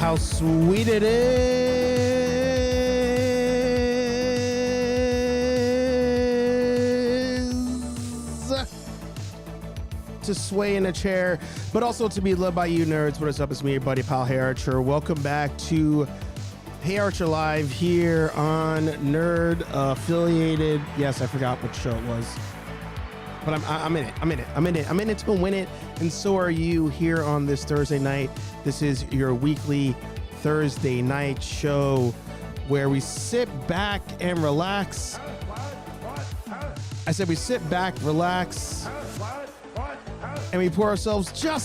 how sweet it is to sway in a chair, but also to be led by you nerds. What is up? It's me, your buddy pal HeyArcher. Welcome back to HeyArcher Live here on Nerd affiliated. Yes, I forgot what show it was, but I'm in it. I'm in it to win it, and so are you here on this Thursday night. This is your weekly Thursday night show where we sit back and relax. I said we sit back, relax, and we pour ourselves just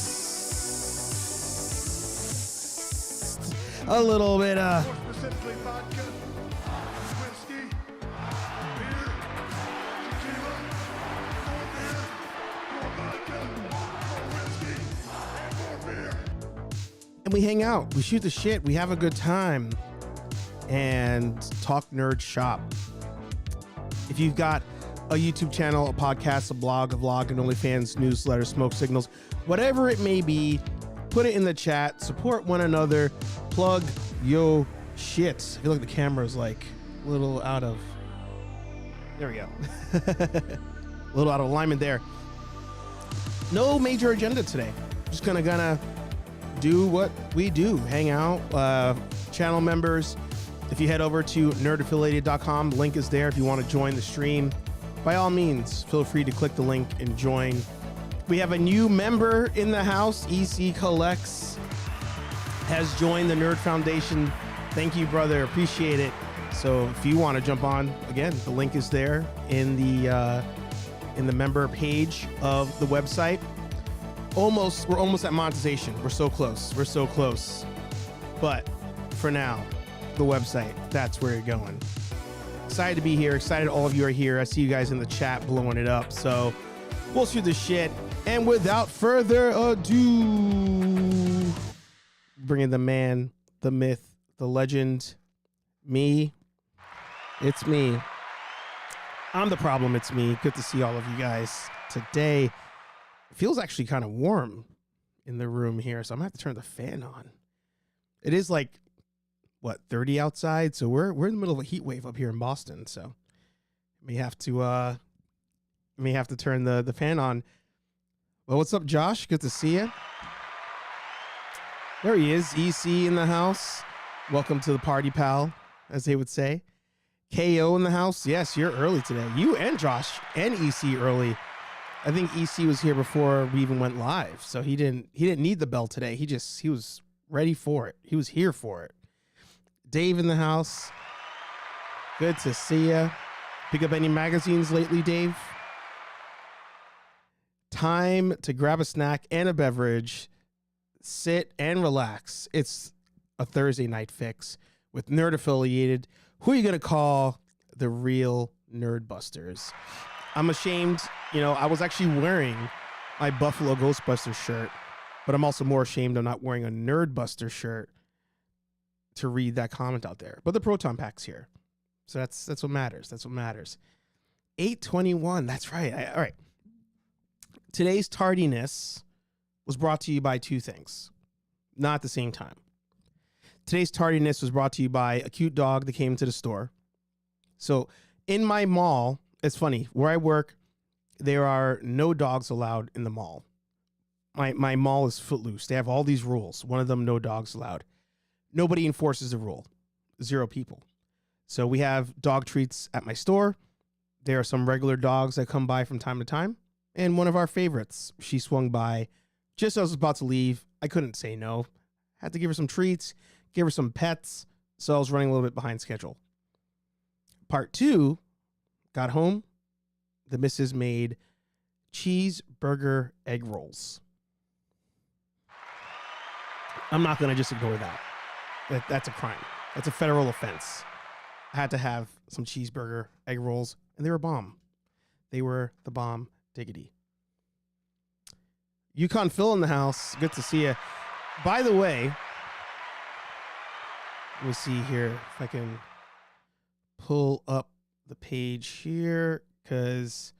a little bit of and we hang out, we shoot the shit, we have a good time, and talk nerd shop. If you've got a YouTube channel, a podcast, a blog, a vlog, an OnlyFans, newsletter, smoke signals, whatever it may be, put it in the chat, support one another, plug yo shit. I feel like the camera's like a little out of, there we go. A little out of alignment there. No major agenda today. Just gonna do what we do, hang out. Channel members, if you head over to nerdaffiliated.com, link is there if you want to join the stream. By all means, feel free to click the link and join. We have a new member in the house. EC Collects has joined the Nerd Foundation. Thank you, brother. Appreciate it. So if you want to jump on, again, the link is there in the member page of the website. We're almost at monetization. We're so close. But for now, the website, that's where you're going. Excited to be here. Excited all of you are here. I see you guys in the chat blowing it up. So we'll shoot the shit. And without further ado, bringing the man, the myth, the legend, me. It's me. I'm the problem. It's me. Good to see all of you guys today. It feels actually kind of warm in the room here, so I'm gonna have to turn the fan on. It is like, what, 30 outside? So we're in the middle of a heat wave up here in Boston. So may have to turn the fan on. Well, what's up, Josh? Good to see you. There he is, EC in the house. Welcome to the party, pal, as they would say. KO in the house. Yes, you're early today. You and Josh and EC early. I think EC was here before we even went live, so he didn't need the bell today. He was ready for it. He was here for it. Dave in the house. Good to see ya. Pick up any magazines lately, Dave? Time to grab a snack and a beverage, sit and relax. It's a Thursday night fix with Nerd Affiliated. Who are you gonna call the real Nerd Busters? I'm ashamed, I was actually wearing my Buffalo Ghostbusters shirt, but I'm also more ashamed I'm not wearing a Nerd Buster shirt to read that comment out there. But the Proton Pack's here. So that's what matters. That's what matters. 8:21. That's right. All right. Today's tardiness was brought to you by two things, not at the same time. Today's tardiness was brought to you by a cute dog that came to the store. So in my mall, it's funny, where I work, there are no dogs allowed in the mall. My mall is footloose. They have all these rules. One of them, no dogs allowed. Nobody enforces the rule. 0 people. So we have dog treats at my store. There are some regular dogs that come by from time to time. And one of our favorites, she swung by just as I was about to leave. I couldn't say no. Had to give her some treats, give her some pets. So I was running a little bit behind schedule. Part 2, got home. The missus made cheeseburger egg rolls. I'm not going to just ignore that. That's a crime. That's a federal offense. I had to have some cheeseburger egg rolls, and they were bomb. They were the bomb diggity. Yukon Phil in the house. Good to see you. By the way, let me see here if I can pull up the page here, because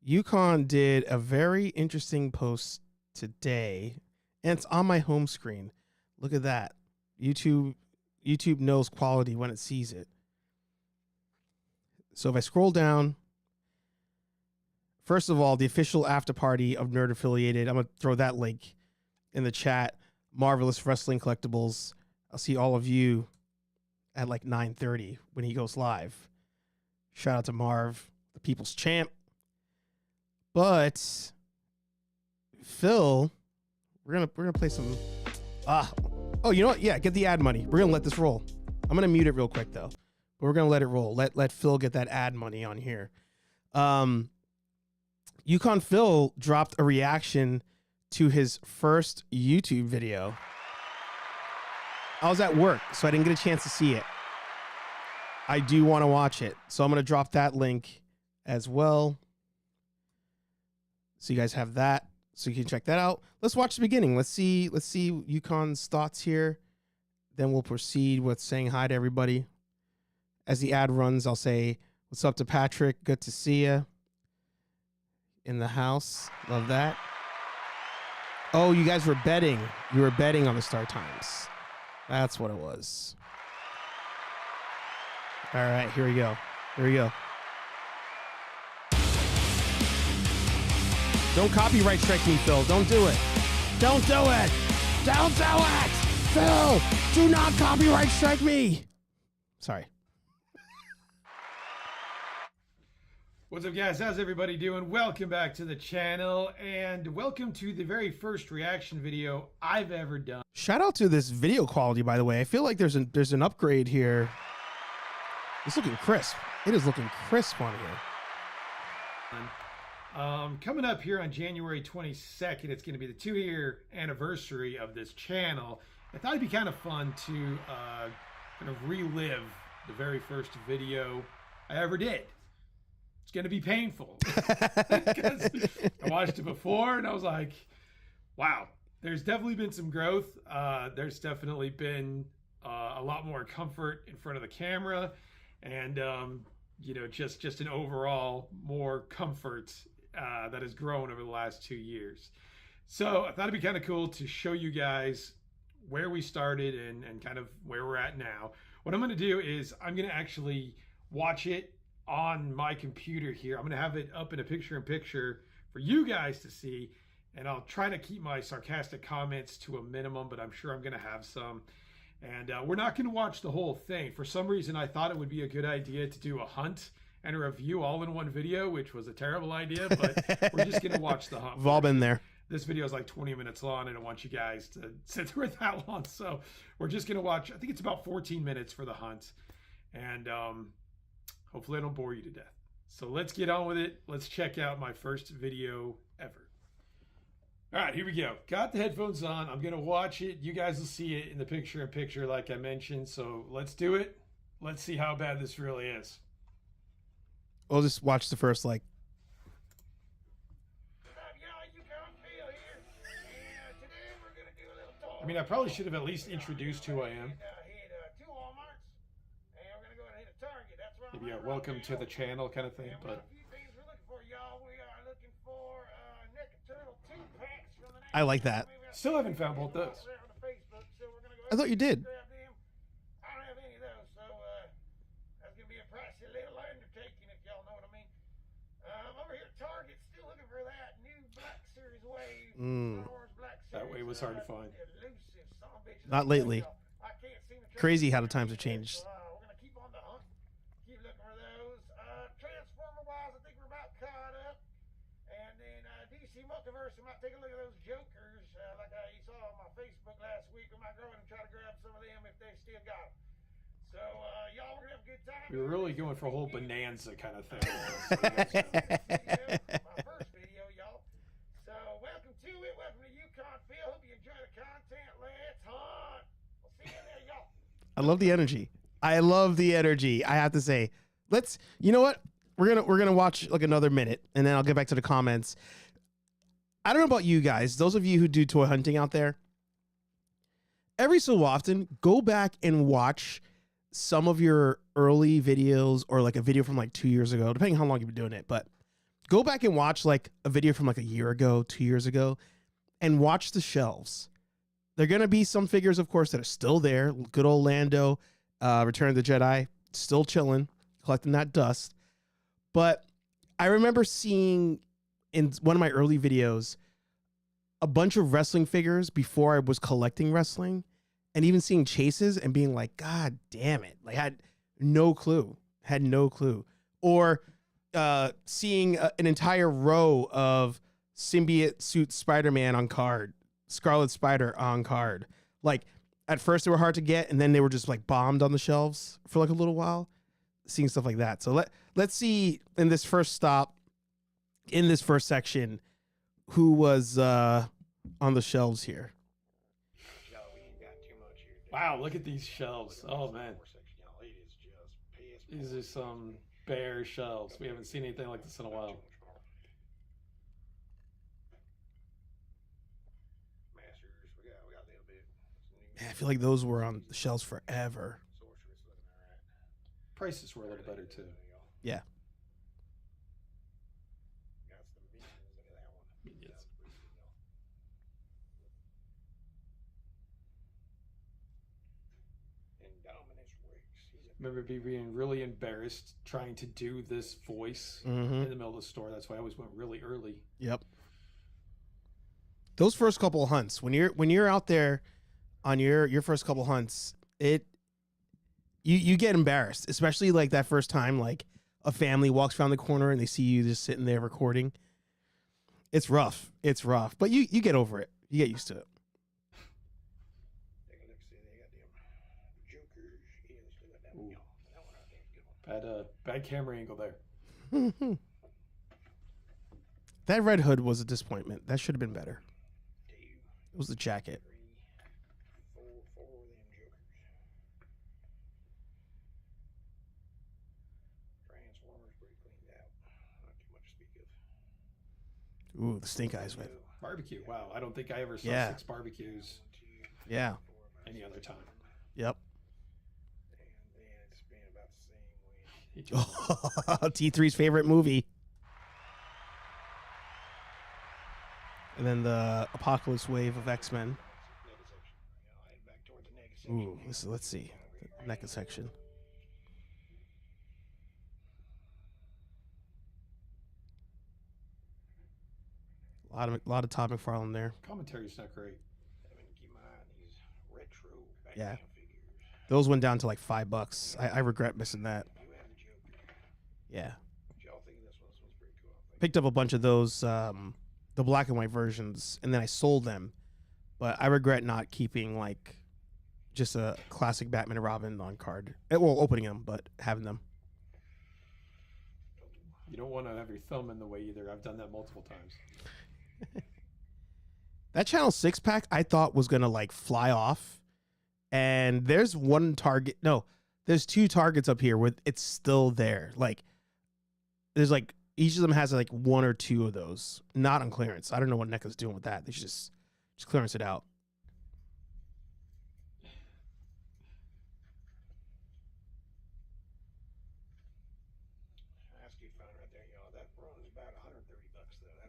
Yukon did a very interesting post today, and it's on my home screen. Look at that. YouTube knows quality when it sees it. So if I scroll down, first of all, the official after party of Nerd Affiliated, I'm going to throw that link in the chat. Marvelous Wrestling Collectibles. I'll see all of you at like 9:30 when he goes live. Shout out to Marv, the people's champ. But Phil, we're gonna play some. Oh, you know what? Yeah, get the ad money. We're gonna let this roll. I'm gonna mute it real quick though, but we're gonna let it roll. Let Phil get that ad money on here. Yukon Phil dropped a reaction to his first YouTube video. I was at work, so I didn't get a chance to see it. I do want to watch it, so I'm going to drop that link as well. So you guys have that, so you can check that out. Let's watch the beginning. Let's see Yukon's thoughts here. Then we'll proceed with saying hi to everybody. As the ad runs, I'll say, what's up to Patrick? Good to see you in the house. Love that. Oh, you guys were betting. You were betting on the start times. That's what it was. All right, here we go. Here we go. Don't copyright strike me, Phil. Don't do it. Don't do it. Don't do it. Phil, do not copyright strike me. Sorry. What's up, guys? How's everybody doing? Welcome back to the channel, and welcome to the very first reaction video I've ever done. Shout out to this video quality, by the way. I feel like there's an upgrade here. It's looking crisp. It is looking crisp on here. Coming up here on January 22nd, it's going to be the 2-year anniversary of this channel. I thought it'd be kind of fun to kind of relive the very first video I ever did. It's going to be painful because I watched it before and I was like, wow, there's definitely been some growth. There's definitely been a lot more comfort in front of the camera and, you know, just an overall more comfort that has grown over the last 2 years. So I thought it'd be kind of cool to show you guys where we started and kind of where we're at now. What I'm going to do is I'm going to actually watch it on my computer here. I'm going to have it up in a picture-in-picture for you guys to see, and I'll try to keep my sarcastic comments to a minimum, but I'm sure I'm going to have some. And we're not going to watch the whole thing. For some reason, I thought it would be a good idea to do a hunt and a review all in one video, which was a terrible idea, but we're just going to watch the hunt. We've all been there. This video is like 20 minutes long. I don't want you guys to sit through it that long. So we're just going to watch, I think it's about 14 minutes for the hunt. And hopefully I don't bore you to death. So let's get on with it. Let's check out my first video ever. All right, here we go. Got the headphones on. I'm going to watch it. You guys will see it in the picture-in-picture like I mentioned. So let's do it. Let's see how bad this really is. We'll just watch the first, like, I mean, I probably should have at least introduced who I am. Maybe a welcome to the channel kind of thing, but I like that. Still haven't found both those. I thought you did. I don't have any of those, so that's gonna be a pricey little undertaking, if y'all know what I mean. I'm over here at Target, still looking for that new Black Series wave. That way was hard to find. Not lately. Crazy how the times have changed. We're gonna keep on the hunt, keep looking for those. Transformer-wise, I think we're about caught up. And then DC Multiverse, we might take a look at those Jokers, like you saw on my Facebook last week. We might go in and try to grab some of them if they still got them. So y'all, we're gonna have a good time. We were really going for a whole bonanza kind of thing. My first video, y'all. So welcome to it. Welcome to Yukon Phil. Hope you enjoy the content. Let's hunt. We'll see you there, y'all. I love the energy. I love the energy. I have to say, you know what? We're gonna watch like another minute, and then I'll get back to the comments. I don't know about you guys. Those of you who do toy hunting out there, every so often, go back and watch some of your early videos or like a video from like 2 years ago, depending on how long you've been doing it. But go back and watch like a video from like a year ago, 2 years ago, and watch the shelves. There are going to be some figures, of course, that are still there. Good old Lando, Return of the Jedi, still chilling, collecting that dust. But I remember seeing in one of my early videos a bunch of wrestling figures before I was collecting wrestling, and even seeing chases and being like, God damn it. Like, I had no clue. Or seeing an entire row of symbiote suit Spider-Man on card, Scarlet Spider on card. Like, at first they were hard to get, and then they were just like bombed on the shelves for like a little while. Seeing stuff like that. So let's see in this first stop, in this first section, who was on the shelves here. Wow, look at these shelves. Oh, man. These are some bare shelves. We haven't seen anything like this in a while. I feel like those were on the shelves forever. Prices were a little better, too. Yeah. Remember being really embarrassed trying to do this voice in the middle of the store. That's why I always went really early. Yep. Those first couple of hunts, when you're out there on your first couple hunts, you get embarrassed, especially like that first time, like a family walks around the corner and they see you just sitting there recording. It's rough. But you get over it. You get used to it. Bad camera angle there. That Red Hood was a disappointment. That should have been better. It was the jacket. Ooh, the stink eyes, man. Barbecue. Wow, I don't think I ever saw 6 barbecues. Yeah. Any other time. Yep. T3's favorite movie. And then the Apocalypse wave of X-Men. Ooh, let's see. The NECA section. A lot of Todd McFarlane there. Commentary's not great. Yeah. Those went down to like $5. I regret missing that. Yeah. Picked up a bunch of those, the black and white versions, and then I sold them. But I regret not keeping like just a classic Batman and Robin on card. Well, opening them, but having them. You don't want to have your thumb in the way either. I've done that multiple times. That Channel 6 pack I thought was gonna like fly off, and there's one target. No, there's 2 targets up here with it's still there. Like there's like each of them has like 1 or 2 of those, not on clearance. I don't know what NECA's doing with that. They should just clearance it out.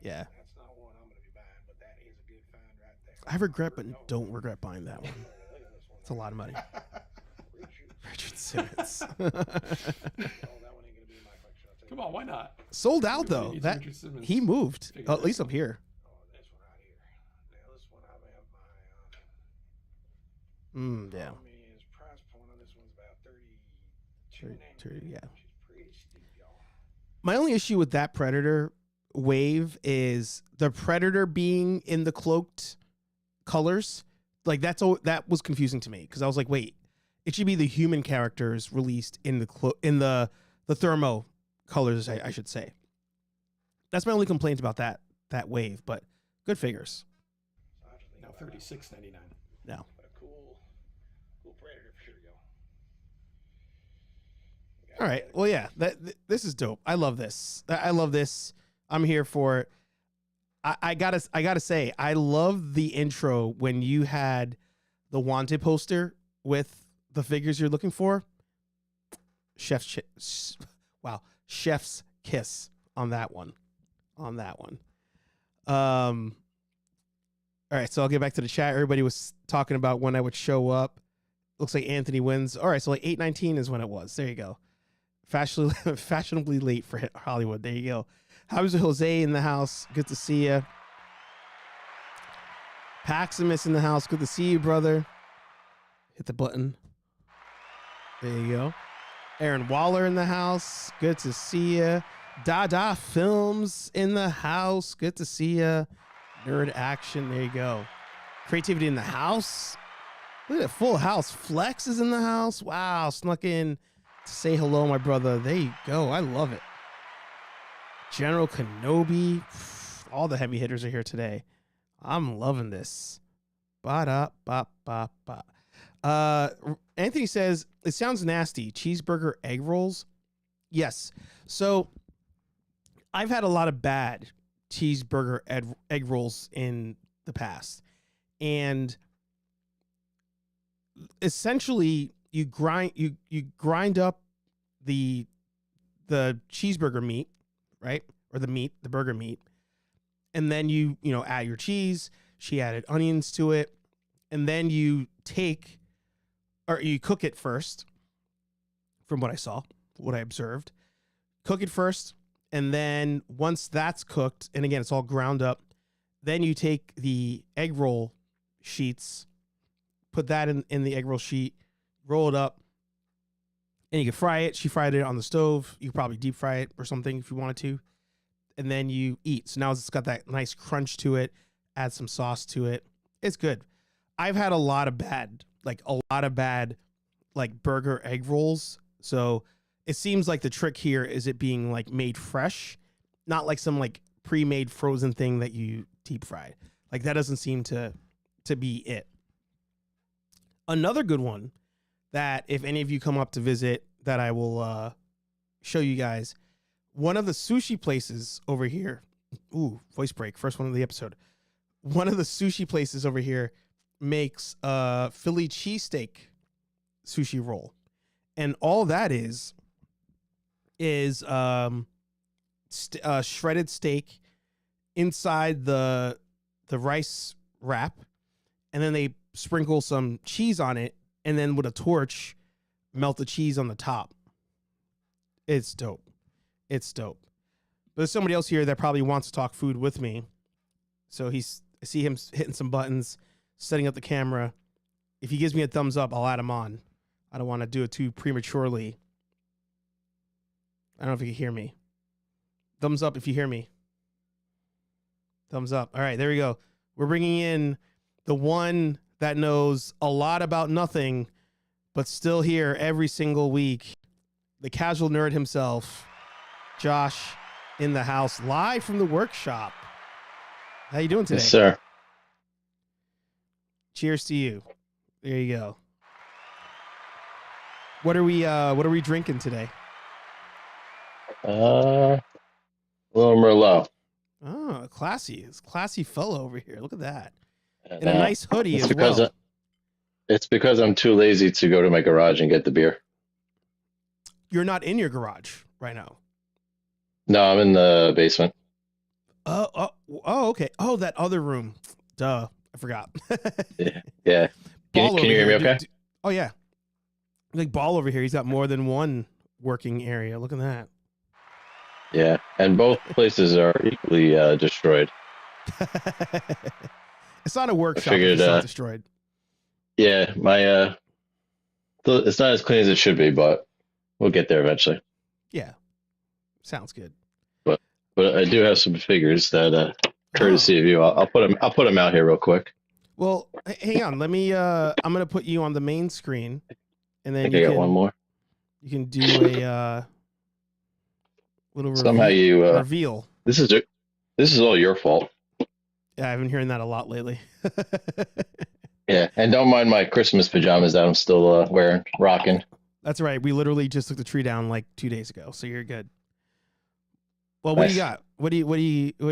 Yeah. That's not one I'm going to be buying, but that is a good find right there. I regret, but don't regret buying that one. It's a lot of money. Richard Simmons. Come on, why not? Sold out though. That he moved, at least up here. Oh, this one right here. Now this one I have my eye on. Yeah. His price point on this one's about 32. Yeah. Which is pretty steep, y'all. My only issue with that Predator wave is the Predator being in the cloaked colors. Like that was confusing to me because I was like, wait, it should be the human characters released in the thermo colors, I should say. That's my only complaint about that wave, but good figures. Now $36.99. No. Cool Predator for sure, y'all. All right. Well, yeah, this is dope. I love this. I'm here for it. I gotta say, I love the intro when you had the Wanted poster with the figures you're looking for. Chef's kiss on that one. All right, so I'll get back to the chat. Everybody was talking about when I would show up. Looks like Anthony wins. All right, so like 8:19 is when it was. There you go. Fashionably late for Hollywood. There you go. How's Jose in the house? Good to see you. Paximus in the house. Good to see you, brother. Hit the button. There you go. Aaron Waller in the house. Good to see you. Dada Films in the house. Good to see you. Nerd Action. There you go. Creativity in the house. Look at that full house. Flex is in the house. Wow. Snuck in to say hello, my brother. There you go. I love it. General Kenobi. All the heavy hitters are here today. I'm loving this. Ba-da-ba-ba-ba. Anthony says, it sounds nasty. Cheeseburger egg rolls. Yes. So I've had a lot of bad cheeseburger egg rolls in the past. And essentially you grind up the cheeseburger meat, right? Or the burger meat. And then you add your cheese. She added onions to it. And then you cook it first, from what I saw, what I observed. Cook it first. And then once that's cooked, and again, it's all ground up, then you take the egg roll sheets, put that in the egg roll sheet, roll it up, and you can fry it. She fried it on the stove. You could probably deep fry it or something if you wanted to. And then you eat. So now it's got that nice crunch to it. Add some sauce to it. It's good. I've had a lot of bad burger egg rolls. So it seems like the trick here is it being like made fresh, not like some like pre-made frozen thing that you deep fried. Like that doesn't seem to be it. Another good one that if any of you come up to visit that I will show you guys, one of the sushi places over here. Ooh, voice break. First one of the episode. One of the sushi places over here makes a Philly cheesesteak sushi roll. And all that is shredded steak inside the rice wrap, and then they sprinkle some cheese on it, and then with a torch melt the cheese on the top. It's dope. It's dope. But there's somebody else here that probably wants to talk food with me. So I see him hitting some buttons, setting up the camera. If he gives me a thumbs up, I'll add him on. I don't want to do it too prematurely. I don't know if you can hear me. Thumbs up if you hear me. Thumbs up. All right, there we go. We're bringing in the one that knows a lot about nothing, but still here every single week. The casual nerd himself, Josh, in the house, live from the workshop. How you doing today? Yes, sir. Cheers to you. There you go. What are we drinking today? A little Merlot. Oh, classy. It's a classy fellow over here. Look at that. And, And a nice hoodie it's as because well. it's because I'm too lazy to go to my garage and get the beer. You're not in your garage right now. No, I'm in the basement. Oh, okay. Oh, that other room. Duh. I forgot. Yeah. Can Ball you hear me over here. okay? Oh, yeah. Like Ball over here. He's got more than one working area. Look at that. Yeah. And both places are equally destroyed. It's not a workshop. figured, It's not destroyed. Yeah, my it's not as clean as it should be, but we'll get there eventually. Yeah. Sounds good. But I do have some figures that courtesy of you. I'll put them out here real quick. Well, hang on. Let me. I'm gonna put you on the main screen, and I then think I got one more. You can do a little Somehow you reveal. This is all your fault. Yeah, I've been hearing that a lot lately. Yeah, and don't mind my Christmas pajamas that I'm still rocking. That's right. We literally just took the tree down like 2 days ago, so you're good. Well, what do you Nice. got? What do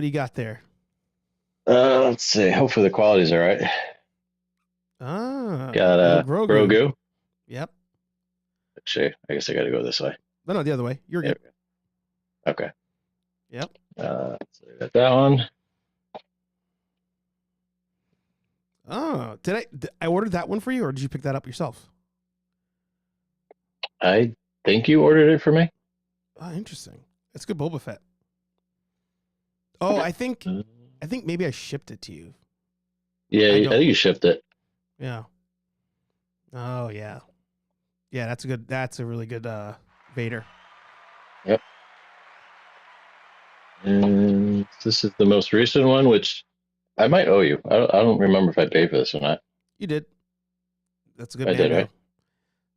you got there? Let's see. Hopefully the quality's all right. Ah, Got a Grogu. Yep. Actually, I guess I got to go this way. No, the other way. You're good. Okay. Yep. So I got that one. Oh, I ordered that one for you, or did you pick that up yourself? I think you ordered it for me. Oh, interesting. It's good Boba Fett. Oh, I think maybe I shipped it to you. Yeah, I think you shipped it. Yeah. Oh yeah. Yeah, that's a really good Vader. Yep. And this is the most recent one, which I might owe you. I don't remember if I paid for this or not. You did. That's a good I Mando. did, right?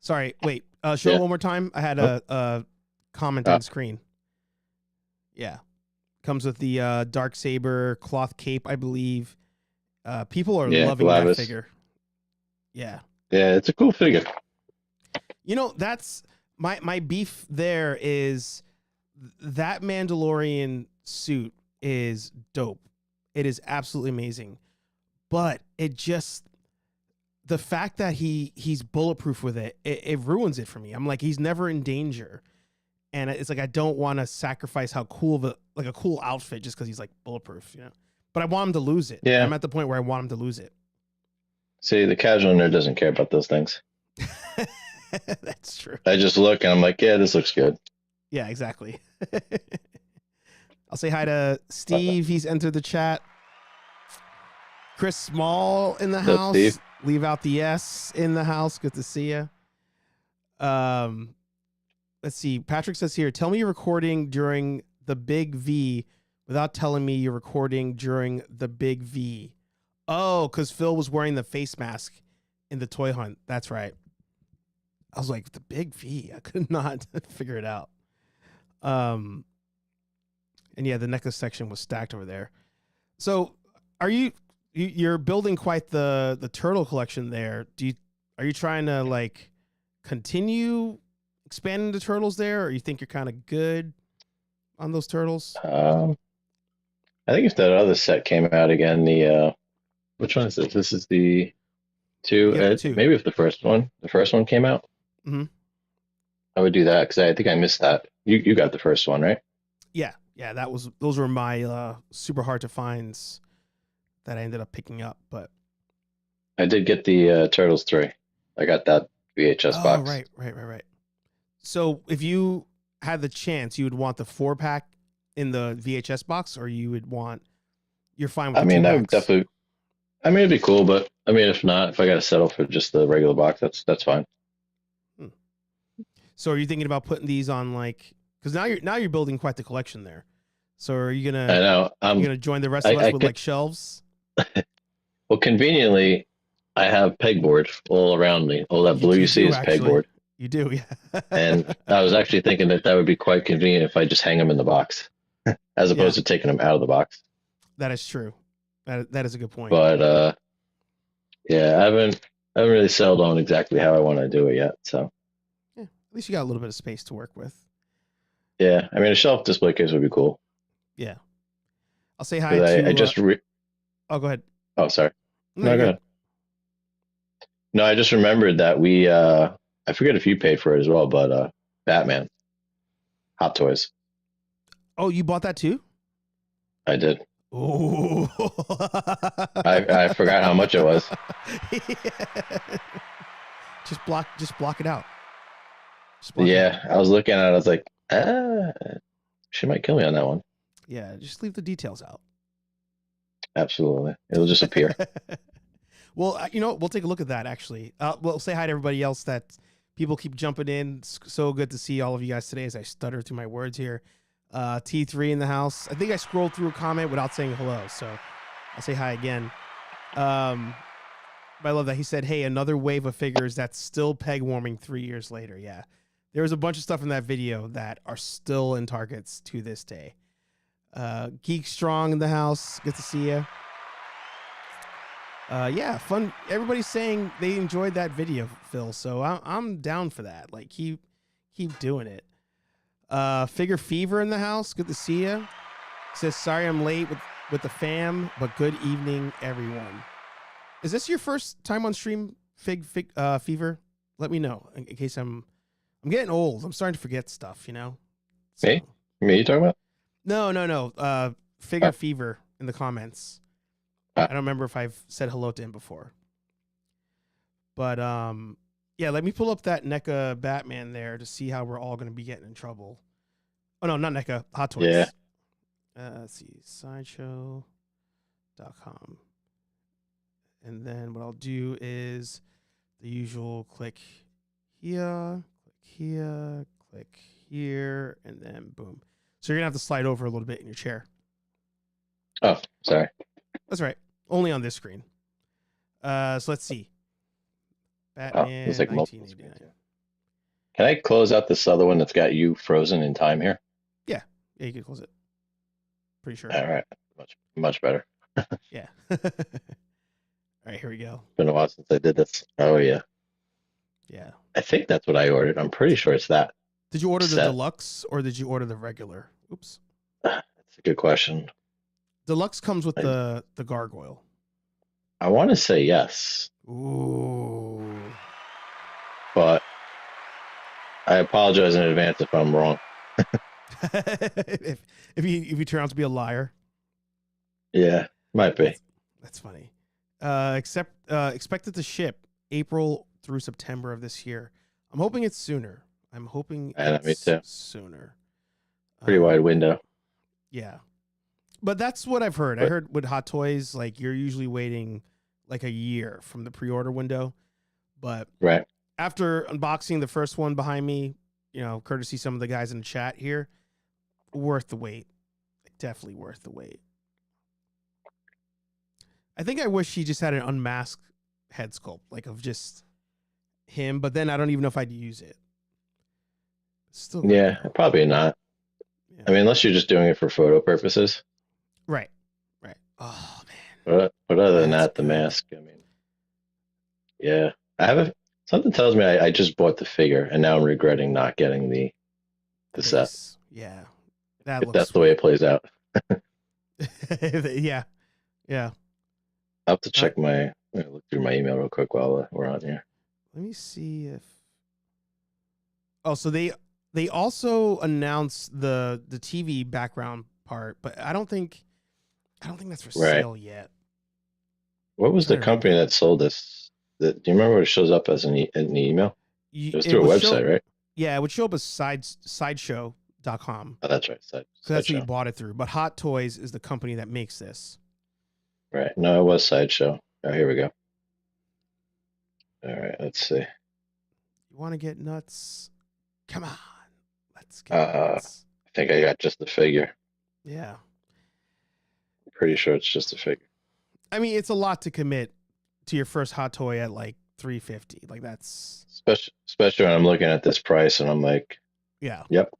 Sorry, wait. Show it one more time. I had a comment on screen. Yeah. Comes with the Darksaber cloth cape, I believe. People are loving that figure. Yeah. Yeah, it's a cool figure. You know, that's my beef there is that Mandalorian suit is dope. It is absolutely amazing. But it just, the fact that he's bulletproof with it ruins it for me. I'm like, he's never in danger. And it's like, I don't want to sacrifice how cool a cool outfit just because he's like bulletproof, you know? But I want him to lose it. Yeah. I'm at the point where I want him to lose it. See, the casual nerd doesn't care about those things. That's true. I just look and I'm like, yeah, this looks good. Yeah, exactly. I'll say hi to Steve. He's entered the chat. Chris Small in the house. Steve? Leave out the S in the house. Good to see you. Let's see. Patrick says here, tell me you're recording during the big V without telling me you're recording during the big V. Oh, because Phil was wearing the face mask in the toy hunt. That's right. I was like, the big V. I could not figure it out. And yeah, the necklace section was stacked over there. So you're building quite the turtle collection there. Are you trying to like continue expanding the turtles there, or you think you're kind of good on those turtles? I think if that other set came out again, which one is this? This is the two. Maybe if the first one came out, I would do that because I think I missed that. You got the first one, right? Yeah, those were my super hard to finds that I ended up picking up, but I did get the Turtles 3. I got that VHS box. Right. So if you had the chance, you would want the 4-pack in the VHS box, or you're fine with the 2 I would packs? definitely. It'd be cool, but if not, if I got to settle for just the regular box, that's fine. So are you thinking about putting these on like? Because now you're building quite the collection there. So are you gonna? I know. You gonna join the rest of us with like shelves? Well, conveniently, I have pegboard all around me. All that blue you see is pegboard. You do, yeah. And I was actually thinking that would be quite convenient if I just hang them in the box, as opposed to taking them out of the box. That is true. That is a good point. But yeah, I haven't really settled on exactly how I want to do it yet. So yeah, at least you got a little bit of space to work with. Yeah, a shelf display case would be cool. Yeah, I'll say hi to. I just. Oh, go ahead. Oh, sorry. No, go ahead. No, I just remembered that we. I forget if you paid for it as well, but Batman, Hot Toys. Oh, you bought that too? I did. Oh. I forgot how much it was. Just block it out. I was looking at it. I was like, she might kill me on that one. Yeah, just leave the details out. Absolutely. It'll just appear. Well, we'll take a look at that, actually. We'll say hi to everybody else that people keep jumping in. It's so good to see all of you guys today as I stutter through my words here. T3 in the house. I think I scrolled through a comment without saying hello, so I'll say hi again. But I love that he said, hey, another wave of figures that's still peg warming 3 years later. Yeah. There was a bunch of stuff in that video that are still in Targets to this day. Geek Strong in the house. Good to see you. Yeah, fun. Everybody's saying they enjoyed that video, Phil. So I'm down for that. Like, keep doing it. Figure Fever in the house. Good to see you. Says, sorry I'm late with the fam, but good evening, everyone. Is this your first time on stream, Fever? Let me know in case I'm getting old. I'm starting to forget stuff, So. Me? Me you talking about? No. Figure Fever in the comments. I don't remember if I've said hello to him before. But yeah, let me pull up that NECA Batman there to see how we're all going to be getting in trouble. Oh no, not NECA, Hot Toys. Yeah. Let's see, sideshow.com. And then what I'll do is the usual click here, click here, and then boom. So you're going to have to slide over a little bit in your chair. Oh, sorry. That's right. Only on this screen. So let's see. Batman, it's like 1989. Can I close out this other one that's got you frozen in time here? Yeah, you can close it. Pretty sure. All right. Much better. Yeah. All right, here we go. Been a while since I did this. Oh, yeah. Yeah. I think that's what I ordered. I'm pretty sure it's that. Did you order the set. deluxe or did you order the regular? Oops. That's a good question. Deluxe comes with the gargoyle. I want to say yes. Ooh. But I apologize in advance if I'm wrong. if you turn out to be a liar. Yeah, might be. That's funny. Expected to ship April through September of this year. I'm hoping it's sooner. I'm hoping it's sooner. Pretty wide window. Yeah. But that's what I've heard. I heard with Hot Toys, like you're usually waiting like a year from the pre-order window. But right after unboxing the first one behind me, courtesy some of the guys in the chat here, worth the wait. Definitely worth the wait. I think I wish he just had an unmasked head sculpt, like of just him, but then I don't even know if I'd use it. Still, yeah, probably not. Yeah. I mean, unless you're just doing it for photo purposes. Right. Oh man. But other than that, the mask. I mean, yeah, something tells me I just bought the figure and now I'm regretting not getting the set. Yeah, if that's the way it plays out. Yeah. I'll have to check look through my email real quick while we're on here. Let me see if. Oh, so they also announced the TV background part, but I don't think that's for sale yet. What was the company that sold this? Do you remember what it shows up as in the email? It was through a website, right? Yeah, it would show up as sideshow.com. Oh, that's right. So that's who you bought it through. But Hot Toys is the company that makes this. Right. No, it was Sideshow. Oh, here we go. All right, let's see. You want to get nuts? Come on. Let's get nuts. I think I got just the figure. Yeah. I'm pretty sure it's just a figure. I mean, it's a lot to commit to your first Hot Toy at like $350. Like that's especially when I'm looking at this price and I'm like, yeah. Yep.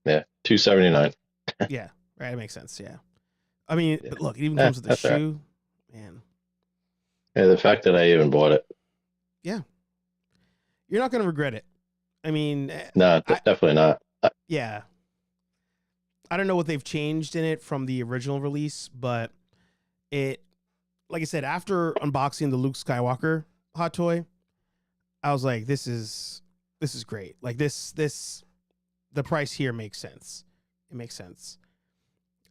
Yeah, $279. Yeah, right. It makes sense. Yeah. I mean, but look, it even comes with the shoe. Right. Man. Yeah, the fact that I even bought it. Yeah. You're not going to regret it. I mean, no, definitely not. Yeah. I don't know what they've changed in it from the original release, but it, like I said, after unboxing the Luke Skywalker Hot Toy, I was like, this is great. Like the price here makes sense. It makes sense.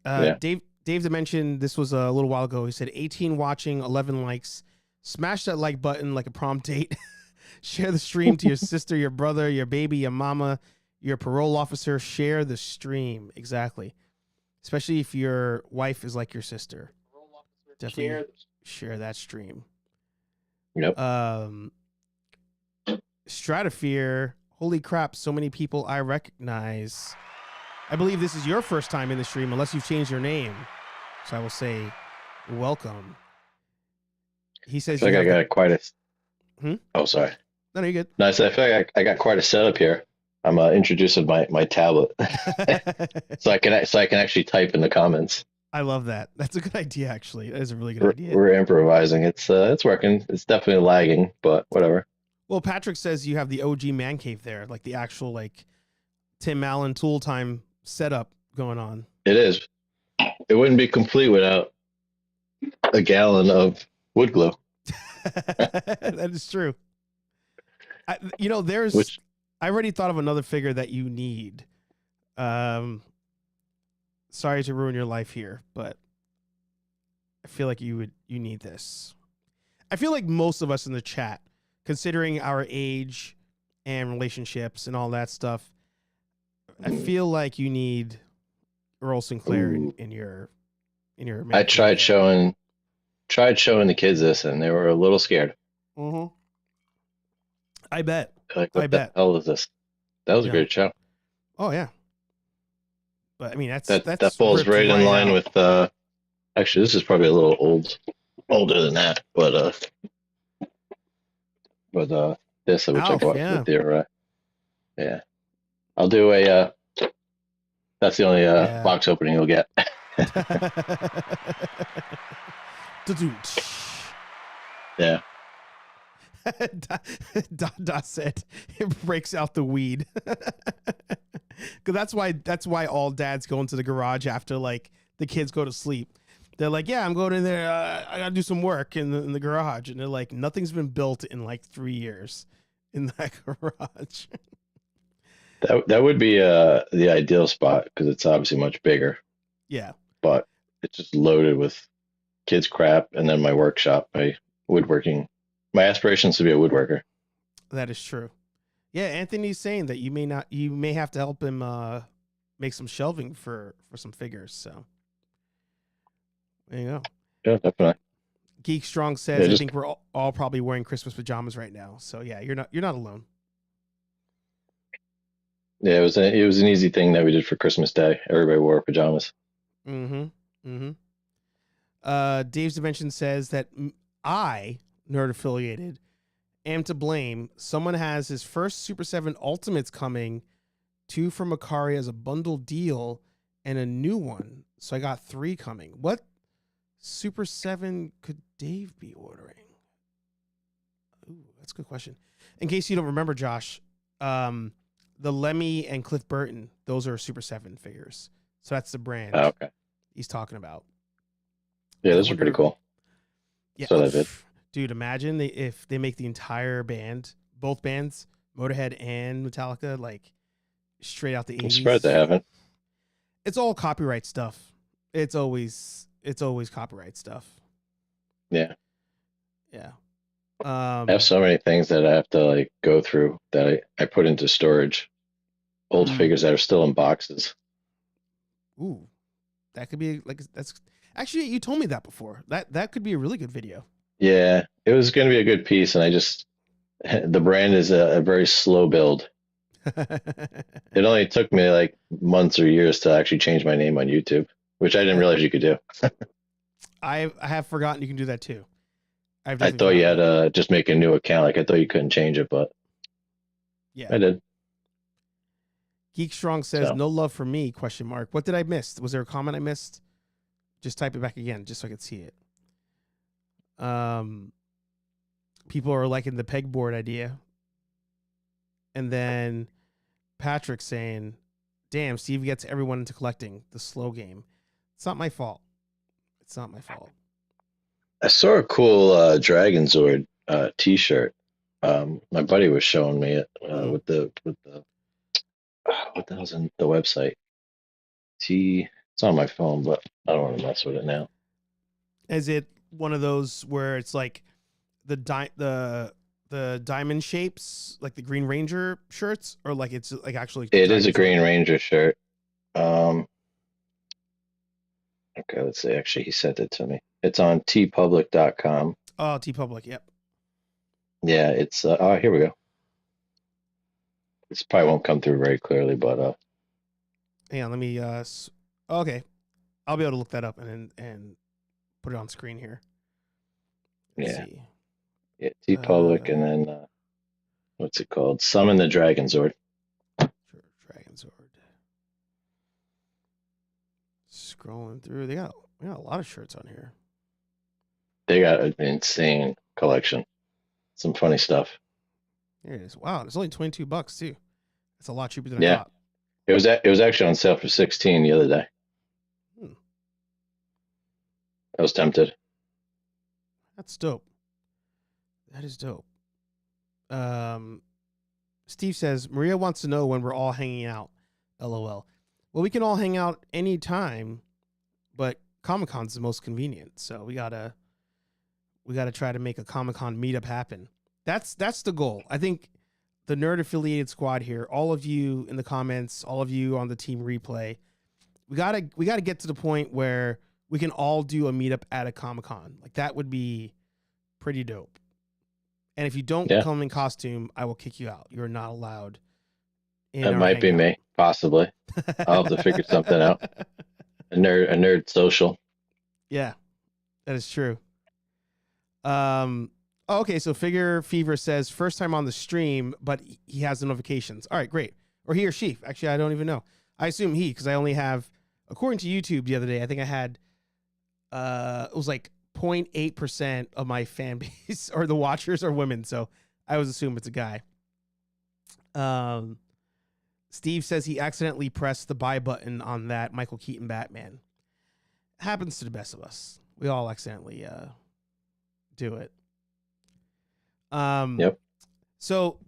Yeah. Dave mentioned this was a little while ago. He said 18 watching, 11 likes. Smash that like button like a prom date. Share the stream to your sister, your brother, your baby, your mama, your parole officer. Share the stream. Exactly. Especially if your wife is like your sister. Definitely share that stream. Yep. Stratosphere. Holy crap, so many people I recognize. I believe this is your first time in the stream, unless you've changed your name. So I will say, welcome. He says, I feel like I got quite a. Oh, sorry. No, you're good. No, I feel like I got quite a setup here. I'm introducing my tablet, so I can actually type in the comments. I love that. That's a good idea, actually. That is a really good idea. We're improvising. It's working. It's definitely lagging, but whatever. Well, Patrick says you have the OG man cave there, like the actual like Tim Allen tool time setup going on. It is. It wouldn't be complete without a gallon of wood glue. That is true. I already thought of another figure that you need. Sorry to ruin your life here, but I feel like you need this. I feel like most of us in the chat, considering our age and relationships and all that stuff, I feel like you need Earl Sinclair in your. I tried showing the kids this, and they were a little scared. Mm-hmm. I bet. Like, what the hell is this? That was a great show. Oh yeah. But I mean, that falls right in line with. Actually, this is probably a little older than that, but this which I bought with your. Yeah, I'll do a. That's the only box opening you'll get. Yeah. Dot said it breaks out the weed. Because that's why all dads go into the garage after like the kids go to sleep. They're like, yeah, I'm going in there. I gotta do some work in the garage, and they're like, nothing's been built in like 3 years in that garage. That would be the ideal spot because it's obviously much bigger. Yeah, but it's just loaded with kids crap, and then my workshop, my woodworking. My aspiration is to be a woodworker. That is true. Yeah, Anthony's saying that you may have to help him make some shelving for some figures. So there you go. Yeah, definitely. Geek Strong says, I think we're all probably wearing Christmas pajamas right now. So yeah, you're not alone. Yeah, it was an easy thing that we did for Christmas Day. Everybody wore pajamas. Dave's Dimension says that I, nerd affiliated, am to blame. Someone has his first Super 7 Ultimates coming, 2 from Macari as a bundle deal, and a new one. So I got 3 coming. What Super 7 could Dave be ordering? Ooh, that's a good question. In case you don't remember, Josh, the Lemmy and Cliff Burton, those are Super 7 figures. So that's the brand he's talking about. Yeah, those are pretty cool. Yeah, so that's it. Dude, imagine if they make the entire band, both bands, Motorhead and Metallica, like straight out the 80s. I'm surprised they haven't. It's all copyright stuff. It's always copyright stuff. Yeah. Yeah. I have so many things that I have to like go through that I put into storage. Old figures that are still in boxes. Ooh, that could be like that's actually you told me that before. That could be a really good video. Yeah, it was going to be a good piece, and the brand is a very slow build. It only took me like months or years to actually change my name on YouTube, which I didn't realize you could do. I have forgotten you can do that too. I thought you had to just make a new account. Like I thought you couldn't change it, but yeah, I did. Geek Strong says no love for me ? What did I miss? Was there a comment I missed? Just type it back again, just so I could see it. People are liking the pegboard idea, and then Patrick saying, "Damn, Steve gets everyone into collecting the slow game." It's not my fault. It's not my fault. I saw a cool Dragon Zord T-shirt. My buddy was showing me it with the what the hell's in the website? It's on my phone, but I don't want to mess with it now. Is it one of those where it's like the diamond shapes, like the Green Ranger shirts, or like it's like actually? It is a Green Ranger shirt. Okay, let's see. Actually, he sent it to me. It's on tpublic.com. Oh, TeePublic, yep. Yeah, it's here we go. This probably won't come through very clearly, but hang on, let me okay. I'll be able to look that up and put it on screen here. Let's see. Yeah, TeePublic, and then what's it called? Summon the Dragon Zord. Dragon Zord. Scrolling through, they got a lot of shirts on here. They got an insane collection. Some funny stuff. There it is. Wow, it's only $22 too. That's a lot cheaper than I thought. It was actually on sale for $16 the other day. I was tempted. That's dope. That is dope. Steve says Maria wants to know when we're all hanging out. LOL. Well, we can all hang out anytime, but Comic-Con's the most convenient. So we gotta try to make a Comic-Con meetup happen. That's the goal. I think the nerd affiliated squad here, all of you in the comments, all of you on the team replay, we gotta get to the point where we can all do a meetup at a Comic-Con. Like that would be pretty dope. And if you don't come in costume, I will kick you out. You're not allowed. That might be me, possibly. I'll have to figure something out. A nerd social. Yeah, that is true. Okay, so Figure Fever says first time on the stream, but he has the notifications. All right, great. Or he or she. Actually, I don't even know. I assume he, because I only have, according to YouTube the other day, I think I had, it was like 0.8% of my fan base or the watchers are women. So I always assume it's a guy. Steve says he accidentally pressed the buy button on that Michael Keaton Batman. Happens to the best of us. We all accidentally do it. Yep. So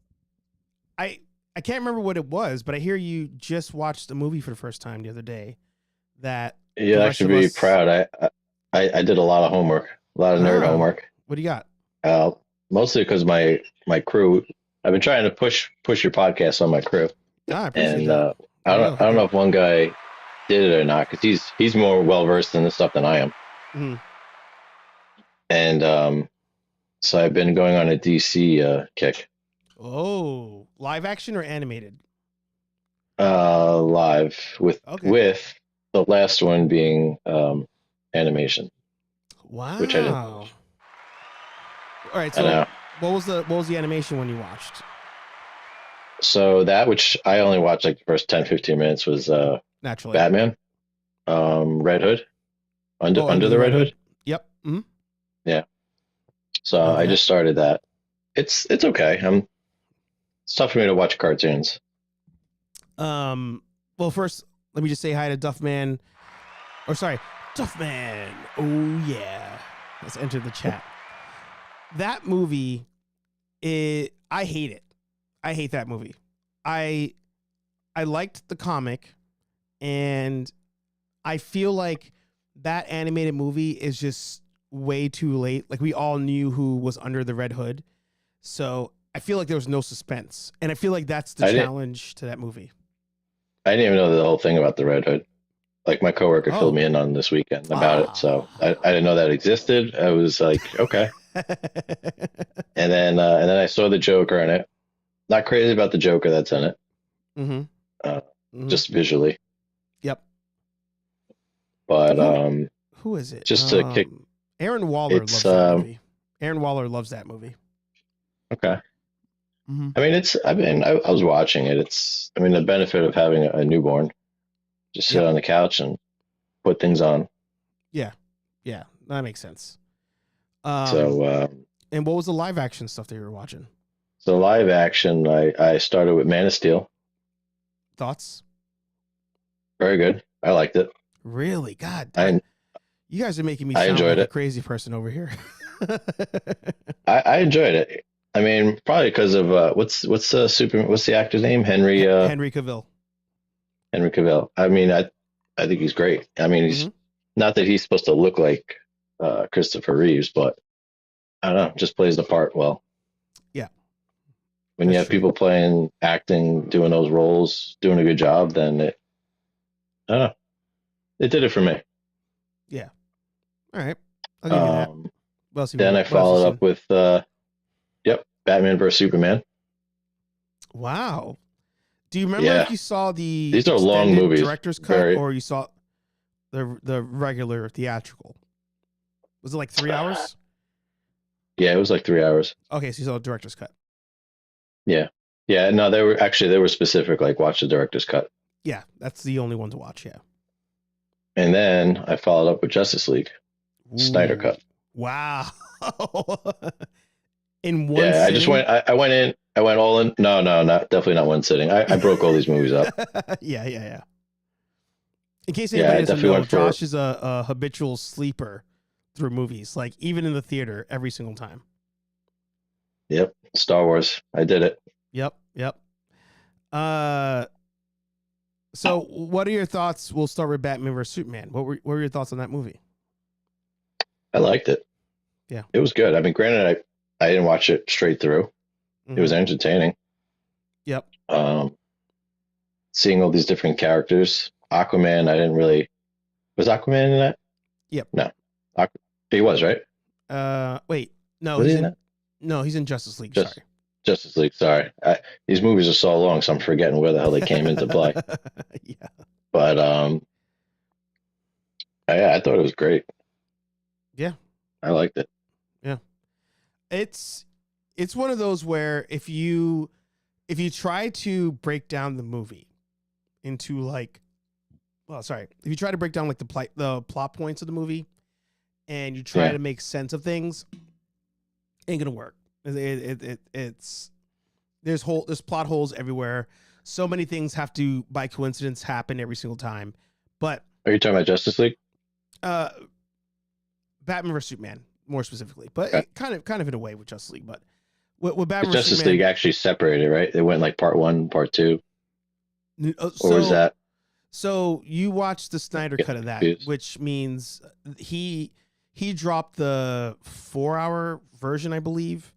I can't remember what it was, but I hear you just watched a movie for the first time the other day. That you'll actually be proud. I did a lot of homework, a lot of nerd homework. What do you got? Mostly because my crew. I've been trying to push your podcast on my crew. I appreciate that. I don't know if one guy did it or not, because he's more well versed in this stuff than I am. Mm-hmm. And so I've been going on a DC kick. Oh, live action or animated? Live with the last one being animation. Wow. Which I didn't. All right. So what was the animation one you watched? So that, which I only watched like the first 10, 15 minutes, was naturally Batman, Red Hood, under the Red Hood. Yep. Mm-hmm. Yeah. So I just started that. It's okay. It's tough for me to watch cartoons. Well, first let me just say hi to Duffman. Duffman. Oh yeah. Let's enter the chat. That movie, I hate it. I hate that movie. I liked the comic, and I feel like that animated movie is just way too late. Like we all knew who was under the Red Hood, so I feel like there was no suspense, and I feel like that's the challenge to that movie. I didn't even know the whole thing about the Red Hood. Like my coworker filled me in on this weekend about it, so I didn't know that existed. I was like, okay. and then I saw the Joker in it. Not crazy about the Joker that's in it. Mm-hmm. Just visually. Yep. But who is it? Just to kick. Aaron Waller loves that movie. Aaron Waller loves that movie. Okay. Mm-hmm. I mean, I was watching it. The benefit of having a newborn, just sit on the couch and put things on. Yeah, that makes sense. And what was the live action stuff that you were watching? So live action, I started with Man of Steel. Thoughts? Very good. I liked it. Really? God, you guys are making me sound like a crazy person over here. I enjoyed it. I mean, probably because of what's the actor's name? Henry Cavill. Henry Cavill. I mean, I think he's great. I mean, he's not that he's supposed to look like Christopher Reeves, but I don't know, just plays the part well. Yeah. When you have people acting, doing those roles, doing a good job, then I don't know. It did it for me. Yeah. All right. I'll give you that. Then I followed up with, Batman vs Superman. Wow. Do you remember if you saw the these are long movies, director's cut, or you saw the regular theatrical? Was it like 3 hours? Yeah, it was like 3 hours. Okay, so you saw the director's cut. Yeah. Yeah, no, they were specific, like watch the director's cut. Yeah, that's the only one to watch, yeah. And then I followed up with Justice League. Snyder cut. Wow. In one sitting? I just went I went all in. No, definitely not one sitting. I broke all these movies up. Yeah. In case anybody doesn't know, Josh is a habitual sleeper through movies, like even in the theater every single time. Yep. Star Wars. I did it. Yep. So what are your thoughts? We'll start with Batman vs Superman. What were your thoughts on that movie? I liked it. Yeah. It was good. I mean, granted, I didn't watch it straight through. It was entertaining. Yep. Seeing all these different characters. Aquaman, I didn't really. Was Aquaman in that? Yep. No. He was, right? Wait. No, Was he's he in. that? No, he's in Justice League. Sorry. Justice League. Sorry. These movies are so long, so I'm forgetting where the hell they came into play. Yeah. But I thought it was great. Yeah. I liked it. Yeah. It's one of those where if you try to break down the movie into like, if you try to break down like the plot points of the movie and you try to make sense of things, ain't gonna work. It's there's plot holes everywhere. So many things have to by coincidence happen every single time. But are you talking about Justice League? Batman vs Superman more specifically, but kind of in a way with Justice League. But with Batman vs Justice League actually separated, right? They went like part 1, part 2, or was that? So you watched the Snyder cut of that, which means he dropped the 4-hour version, I believe,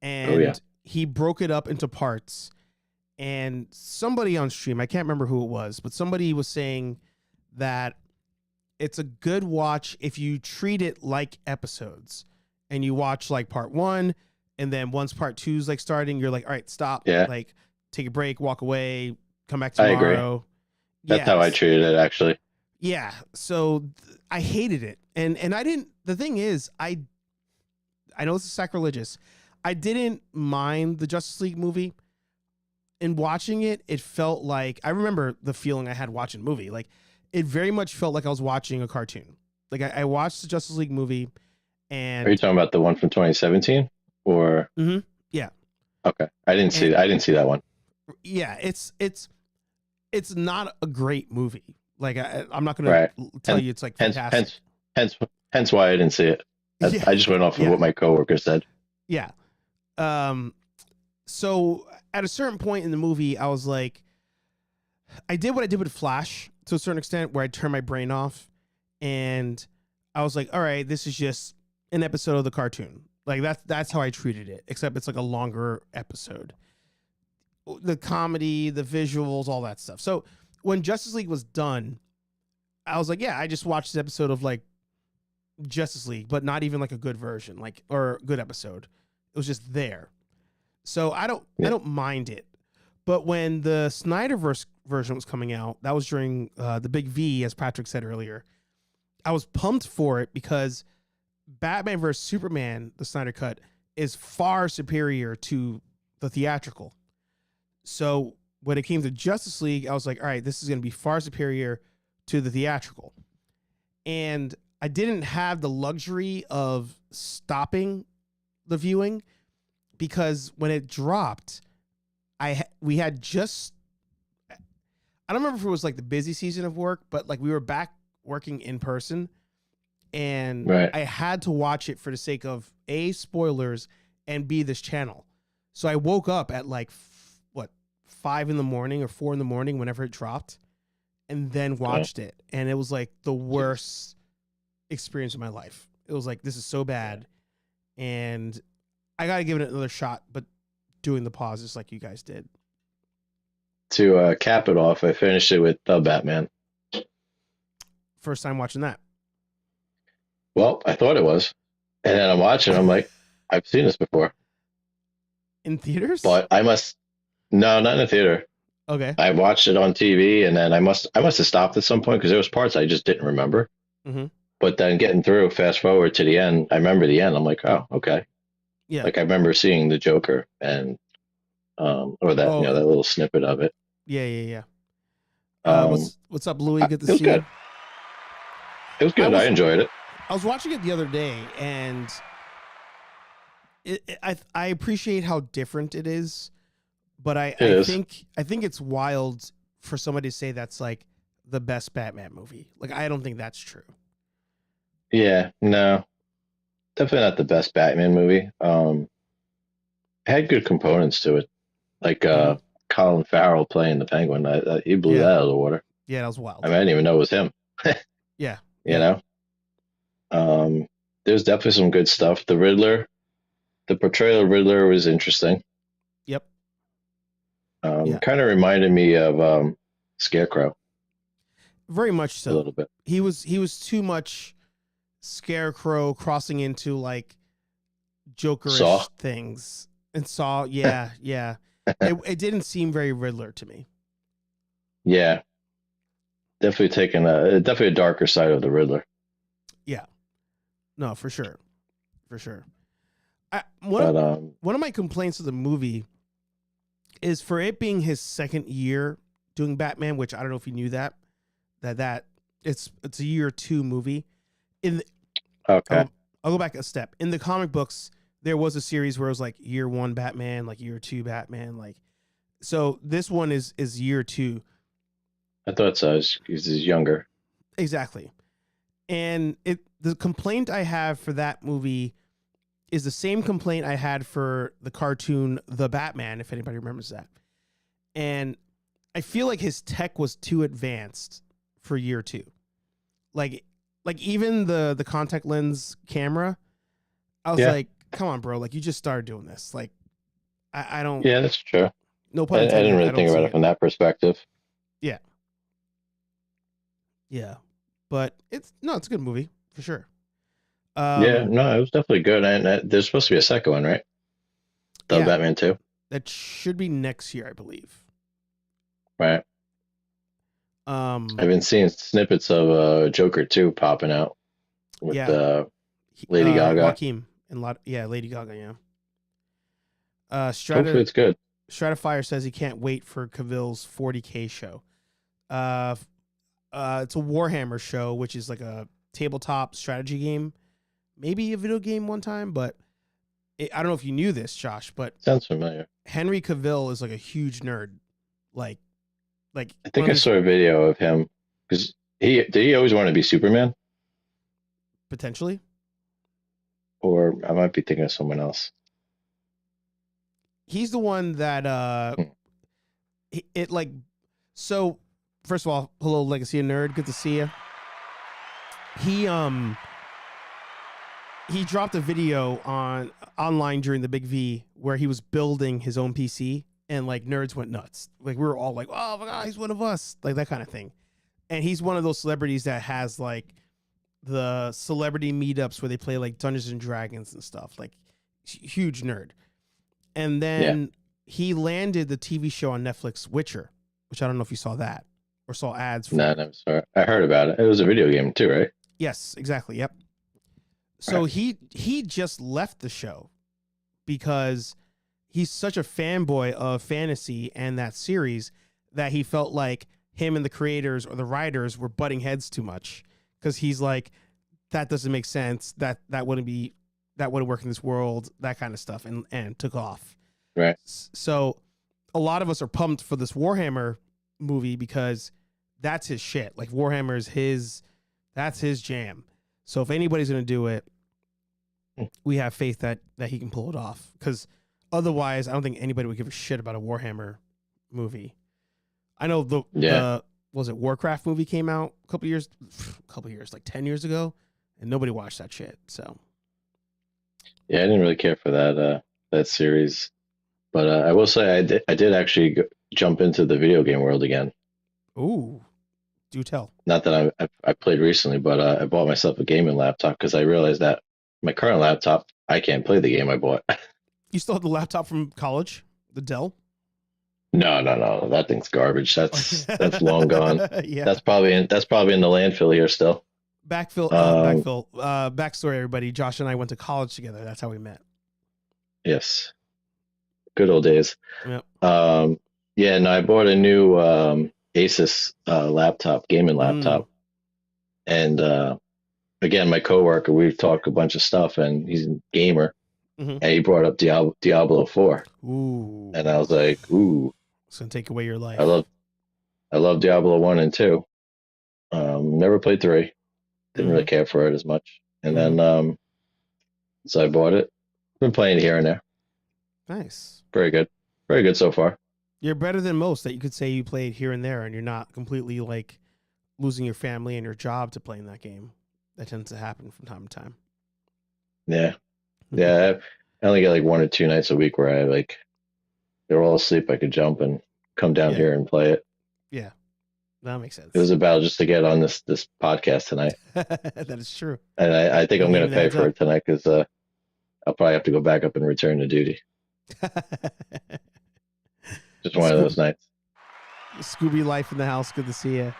and he broke it up into parts. And somebody on stream, I can't remember who it was, but somebody was saying that it's a good watch if you treat it like episodes and you watch like part 1, and then once part 2 is like starting, you're like, all right, stop, like take a break, walk away, come back tomorrow. I agree. That's how I treated it, actually. Yeah. So I hated it. And I didn't, the thing is, I know this is sacrilegious. I didn't mind the Justice League movie. In watching it, it felt like, I remember the feeling I had watching the movie. Like, it very much felt like I was watching a cartoon. Like, I watched the Justice League movie, and... Are you talking about the one from 2017? Or... Mm-hmm. Yeah. Okay. I didn't see that one. Yeah, it's not a great movie. Like, I'm not going to tell you it's like fantastic. Hence why I didn't see it. I just went off of what my coworker said. Yeah. So at a certain point in the movie, I was like, I did what I did with Flash to a certain extent, where I turned my brain off, and I was like, all right, this is just an episode of the cartoon. Like that's how I treated it, except it's like a longer episode. The comedy, the visuals, all that stuff. So when Justice League was done, I was like, yeah, I just watched this episode of like Justice League, but not even like a good version, like, or good episode. It was just there. So I don't mind it. But when the Snyderverse version was coming out, that was during the Big V, as Patrick said earlier. I was pumped for it because Batman vs Superman, the Snyder cut, is far superior to the theatrical. So when it came to Justice League, I was like, all right, this is going to be far superior to the theatrical. And I didn't have the luxury of stopping the viewing, because when it dropped, we had just, I don't remember if it was like the busy season of work, but like we were back working in person, and I had to watch it for the sake of A, spoilers, and B, this channel. So I woke up at like 5 in the morning or 4 in the morning, whenever it dropped, and then watched it. And it was like the worst experience of my life. It was like, this is so bad. And I got to give it another shot, but doing the pauses like you guys did. To cap it off, I finished it with The Batman. First time watching that. Well, I thought it was. And then I'm watching, I'm like, I've seen this before. In theaters? But no, not in the theater. Okay. I watched it on TV, and then I must have stopped at some point because there was parts I just didn't remember. Mm-hmm. But then getting through, fast forward to the end, I remember the end. I'm like, oh, okay. Yeah. Like I remember seeing the Joker and or that that little snippet of it. Yeah. What's up, Louis? Good to see you. Good. It was good. I enjoyed it. I was watching it the other day, and I appreciate how different it is, but I think it's wild for somebody to say that's like the best Batman movie. Like, I don't think that's true. Yeah, no, definitely not the best Batman movie. It had good components to it, like Colin Farrell playing the Penguin. He blew that out of the water. Yeah, that was wild. I didn't even know it was him. Yeah, you know. there's definitely some good stuff. The Riddler, the portrayal of Riddler was interesting. Yep. Yeah. Kind of reminded me of Scarecrow. Very much so. A little bit. He was too much Scarecrow crossing into like Jokerish things. And Saw, yeah. It didn't seem very Riddler to me. Yeah. Definitely definitely a darker side of the Riddler. Yeah. No, for sure. For sure. One of my complaints of the movie is for it being his second year doing Batman, which I don't know if you knew that it's a year 2 movie. Okay. I'll go back a step. In the comic books, there was a series where it was like year 1 Batman, like year 2 Batman, like, so this one is year 2. I thought so. He's younger. Exactly. And the complaint I have for that movie is the same complaint I had for the cartoon The Batman, if anybody remembers that. And I feel like his tech was too advanced for year 2. Like even the contact lens camera, I was like, come on, bro. Like, you just started doing this. Like, I don't. Yeah, that's true. No pun I intended. didn't really think about it from that perspective. Yeah. Yeah. But it's a good movie for sure. Yeah, no, it was definitely good. And there's supposed to be a second one, right? The Batman 2. That should be next year, I believe. Right. I've been seeing snippets of Joker 2 popping out with Lady Gaga. Joaquin and Lady Gaga, yeah. Hopefully it's good. Stratifier says he can't wait for Cavill's 40K show. It's a Warhammer show, which is like a tabletop strategy game. Maybe a video game one time, but I don't know if you knew this, Josh, but sounds familiar. Henry Cavill is like a huge nerd. Like I think I saw a video of him because did he always want to be Superman? Potentially. Or I might be thinking of someone else. He's the one that so first of all, hello Legacy of Nerd, good to see you. He dropped a video online during the Big V where he was building his own PC, and like nerds went nuts. Like we were all like, "Oh my god, he's one of us!" Like that kind of thing. And he's one of those celebrities that has like the celebrity meetups where they play like Dungeons and Dragons and stuff. Like huge nerd. And then he landed the TV show on Netflix, Witcher, which I don't know if you saw that or saw ads for. No, I'm sorry. I heard about it. It was a video game too, right? Yes, exactly. Yep. So he just left the show because he's such a fanboy of fantasy and that series that he felt like him and the creators or the writers were butting heads too much, because he's like, that doesn't make sense. That wouldn't work in this world, that kind of stuff, and took off. Right. So a lot of us are pumped for this Warhammer movie because that's his shit. Like Warhammer is that's his jam. So if anybody's going to do it, we have faith that he can pull it off, because otherwise I don't think anybody would give a shit about a Warhammer movie. I know the was it Warcraft movie came out a couple years, like 10 years ago, and nobody watched that shit. So yeah, I didn't really care for that series, but I will say I did actually jump into the video game world again. Ooh, do tell. Not that I played recently, but I bought myself a gaming laptop because I realized that my current laptop, I can't play the game I bought. You still have the laptop from college, the Dell? No, that thing's garbage. That's long gone. Yeah. That's probably in the landfill here still. Backstory, everybody. Josh and I went to college together. That's how we met. Yes. Good old days. Yep. I bought a new Asus gaming laptop. And again, my coworker, we've talked a bunch of stuff, and he's a gamer. Mm-hmm. And he brought up Diablo 4. Ooh. And I was like, ooh. It's going to take away your life. I love Diablo 1 and 2. Never played 3. Didn't really care for it as much. And then, so I bought it. Been playing here and there. Nice. Very good. Very good so far. You're better than most that you could say you played here and there, and you're not completely like losing your family and your job to playing that game. That tends to happen from time to time. Yeah. Yeah. I only get like 1 or 2 nights a week where I like they're all asleep. I could jump and come down here and play it. Yeah. That makes sense. It was about just to get on this podcast tonight. That is true. And I think I'm going to pay for it tonight because I'll probably have to go back up and return to duty. Just one of those nights. Scooby life in the house. Good to see you.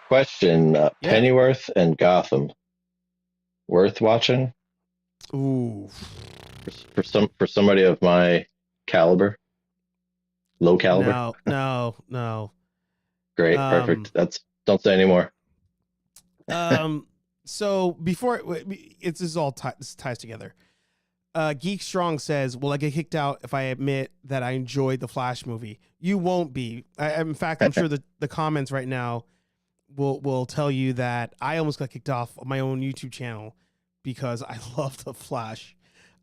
Question: Pennyworth and Gotham, worth watching? Ooh, for somebody of my caliber, low caliber. No. Great, perfect. Don't say anymore. So before this ties together. Geek Strong says, "Will I get kicked out if I admit that I enjoyed the Flash movie?" You won't be. In fact, I'm sure the comments right now will tell you that I almost got kicked off of my own YouTube channel because I love the Flash.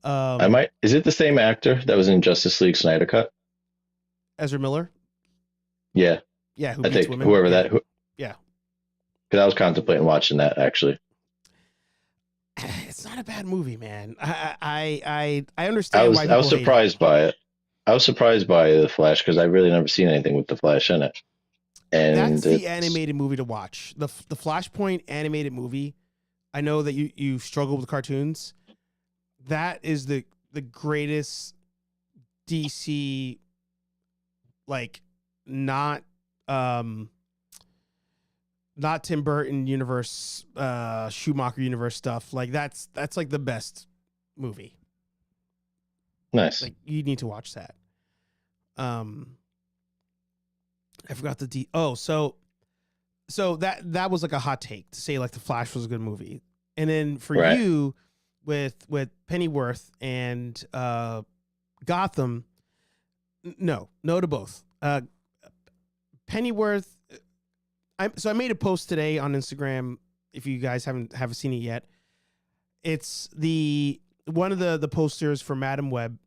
I might. Is it the same actor that was in Justice League Snyder Cut? Ezra Miller. Yeah. Yeah. I think women. Whoever that. Yeah. Because I was contemplating watching that actually. It's not a bad movie, man. I understand. I was surprised by it. I was surprised by the Flash because I really never seen anything with the Flash in it. And that's the animated movie to watch. The Flashpoint animated movie. I know that you struggle with cartoons. That is the greatest DC, like not Tim Burton universe, Schumacher universe stuff. Like that's like the best movie. Nice. Like you need to watch that. I forgot the so that was like a hot take to say like the Flash was a good movie. And then for you with Pennyworth and Gotham, no to both. Pennyworth, I made a post today on Instagram. If you guys haven't seen it yet, it's one of the posters for Madam Web,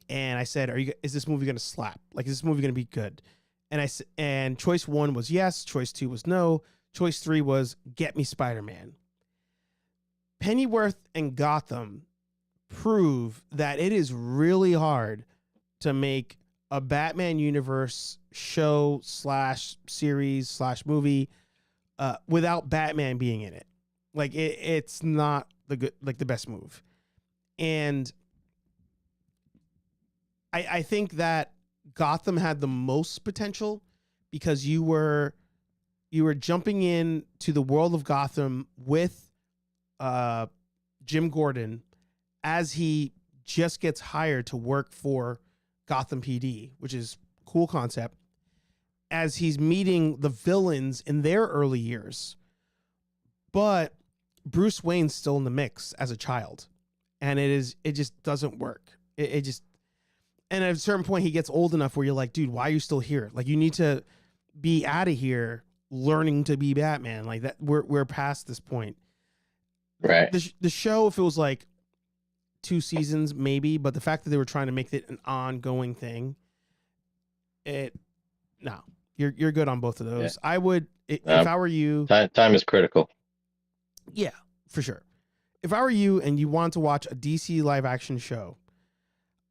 and I said, is this movie going to slap? Like, is this movie going to be good? And choice 1 was yes. Choice 2 was no. Choice 3 was get me Spider-Man. Pennyworth and Gotham prove that it is really hard to make a Batman universe show / series / movie without Batman being in it. Like it's not the best move. And I think that Gotham had the most potential because you were jumping in to the world of Gotham with Jim Gordon as he just gets hired to work for Gotham PD, which is a cool concept, as he's meeting the villains in their early years. But Bruce Wayne's still in the mix as a child, and it just doesn't work. And at a certain point he gets old enough where you're like, dude, why are you still here? Like, you need to be out of here learning to be Batman. Like that, we're past this point. Right. The show, if it was like 2 seasons, maybe, but the fact that they were trying to make it an ongoing thing, you're good on both of those. Yeah. I would, if I were you, time is critical. Yeah, for sure. If I were you and you wanted to watch a DC live action show,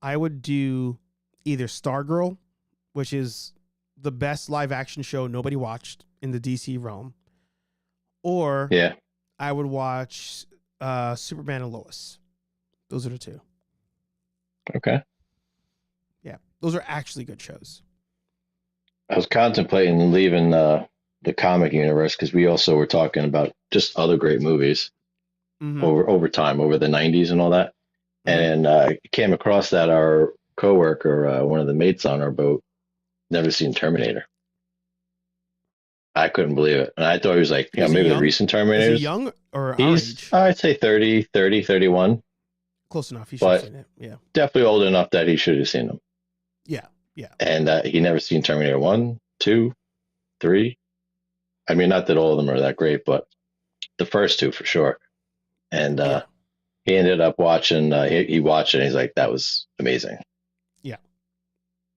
I would do either Stargirl, which is the best live action show nobody watched in the DC realm, or I would watch Superman and Lois. Those are the 2. Okay. Yeah, those are actually good shows. I was contemplating leaving the comic universe because we also were talking about just other great movies over time, over the 90s and all that. And came across that our coworker, one of the mates on our boat, never seen Terminator. I couldn't believe it. And I thought he was like, maybe the recent Terminators. Is he young or he's, age? I'd say 30, 31. Close enough. He should have seen it. Yeah. Definitely old enough that he should have seen them. Yeah. Yeah. And he never seen Terminator 1, 2, 3. I mean, not that all of them are that great, but the first 2 for sure. And he ended up watching, he watched it and he's like, that was amazing. Yeah.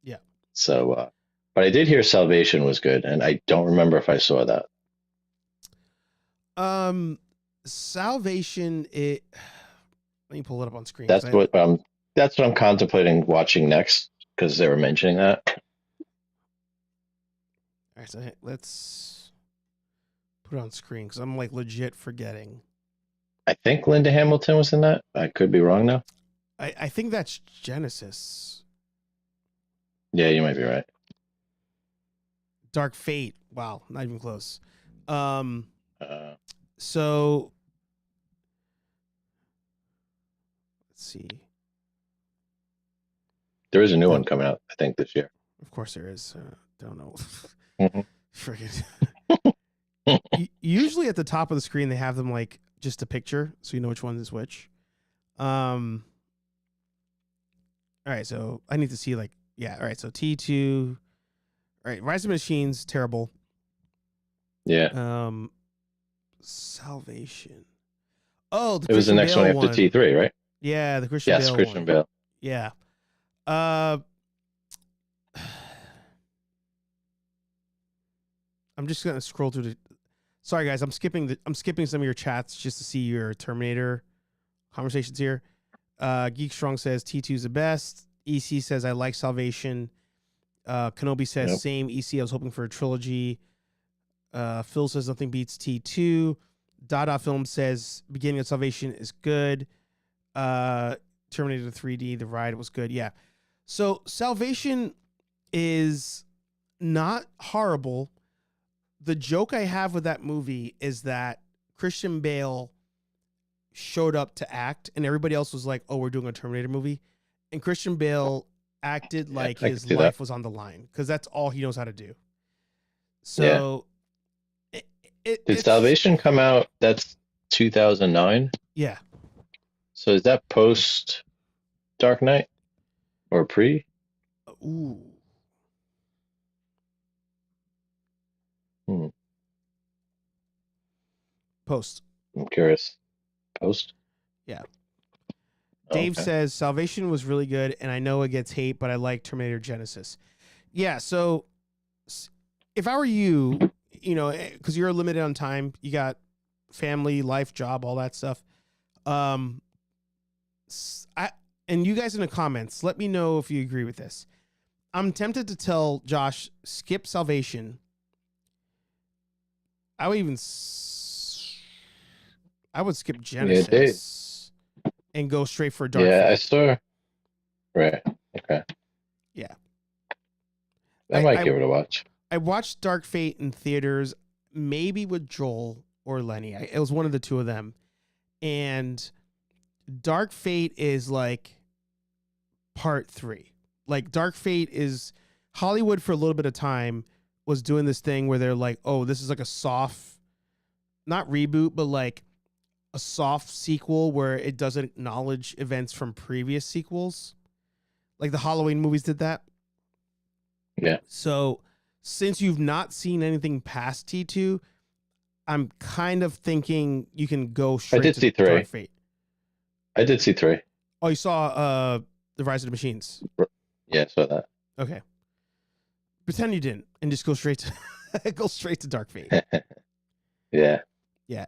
Yeah. So, but I did hear Salvation was good, and I don't remember if I saw that. Salvation. Let me pull it up on screen. That's what I'm contemplating watching next because they were mentioning that. All right, so let's put it on screen because I'm like legit forgetting. I think Linda Hamilton was in that. I could be wrong though. I think that's Genesis. Yeah, you might be right. Dark Fate. Wow, not even close. So let's see. There is a new one coming out, I think, this year. Of course there is. Don't know. Mm-hmm. Forget. Usually at the top of the screen they have them like just a picture, so you know which one is which. All right, so I need to see like all right, so T2. All right, Rise of the Machines, terrible. Yeah. Salvation. Oh, it was the next one after T3, right? Yeah, the Christian Bale. Yes, Christian Bale. Yeah. I'm just gonna scroll through the. Sorry guys, I'm skipping some of your chats just to see your Terminator conversations here. Geek Strong says T2 is the best. EC says I like Salvation. Kenobi says same. EC, I was hoping for a trilogy. Phil says nothing beats T2. Dada Film says beginning of Salvation is good. Terminator 3D, the ride was good. Yeah. So Salvation is not horrible. The joke I have with that movie is that Christian Bale showed up to act and everybody else was like, oh, we're doing a Terminator movie. And Christian Bale acted like his life was on the line because that's all he knows how to do. So did Salvation come out? That's 2009. Yeah. So is that post Dark Knight or pre? Ooh. Post. I'm curious. Post? Yeah. Dave says Salvation was really good, and I know it gets hate, but I like Terminator Genesis. Yeah, so if I were you, because you're limited on time, you got family, life, job, all that stuff. And you guys in the comments, let me know if you agree with this. I'm tempted to tell Josh, skip Salvation. I would skip Genesis and go straight for Dark Fate. I saw. Right. Okay. Yeah. I might give it a watch. I watched Dark Fate in theaters, maybe with Joel or Lenny. It was one of the two of them. And Dark Fate is like part 3. Like Dark Fate is Hollywood for a little bit of time was doing this thing where they're like, oh, this is like a soft, not reboot, but like a soft sequel where it doesn't acknowledge events from previous sequels. Like the Halloween movies did that. Yeah. So since you've not seen anything past T2, I'm kind of thinking you can go straight to Dark Fate. I did see 3. Oh, you saw The Rise of the Machines? Yeah, I saw that. Okay. Pretend you didn't and just go straight to go straight to Dark Fate. Yeah. Yeah.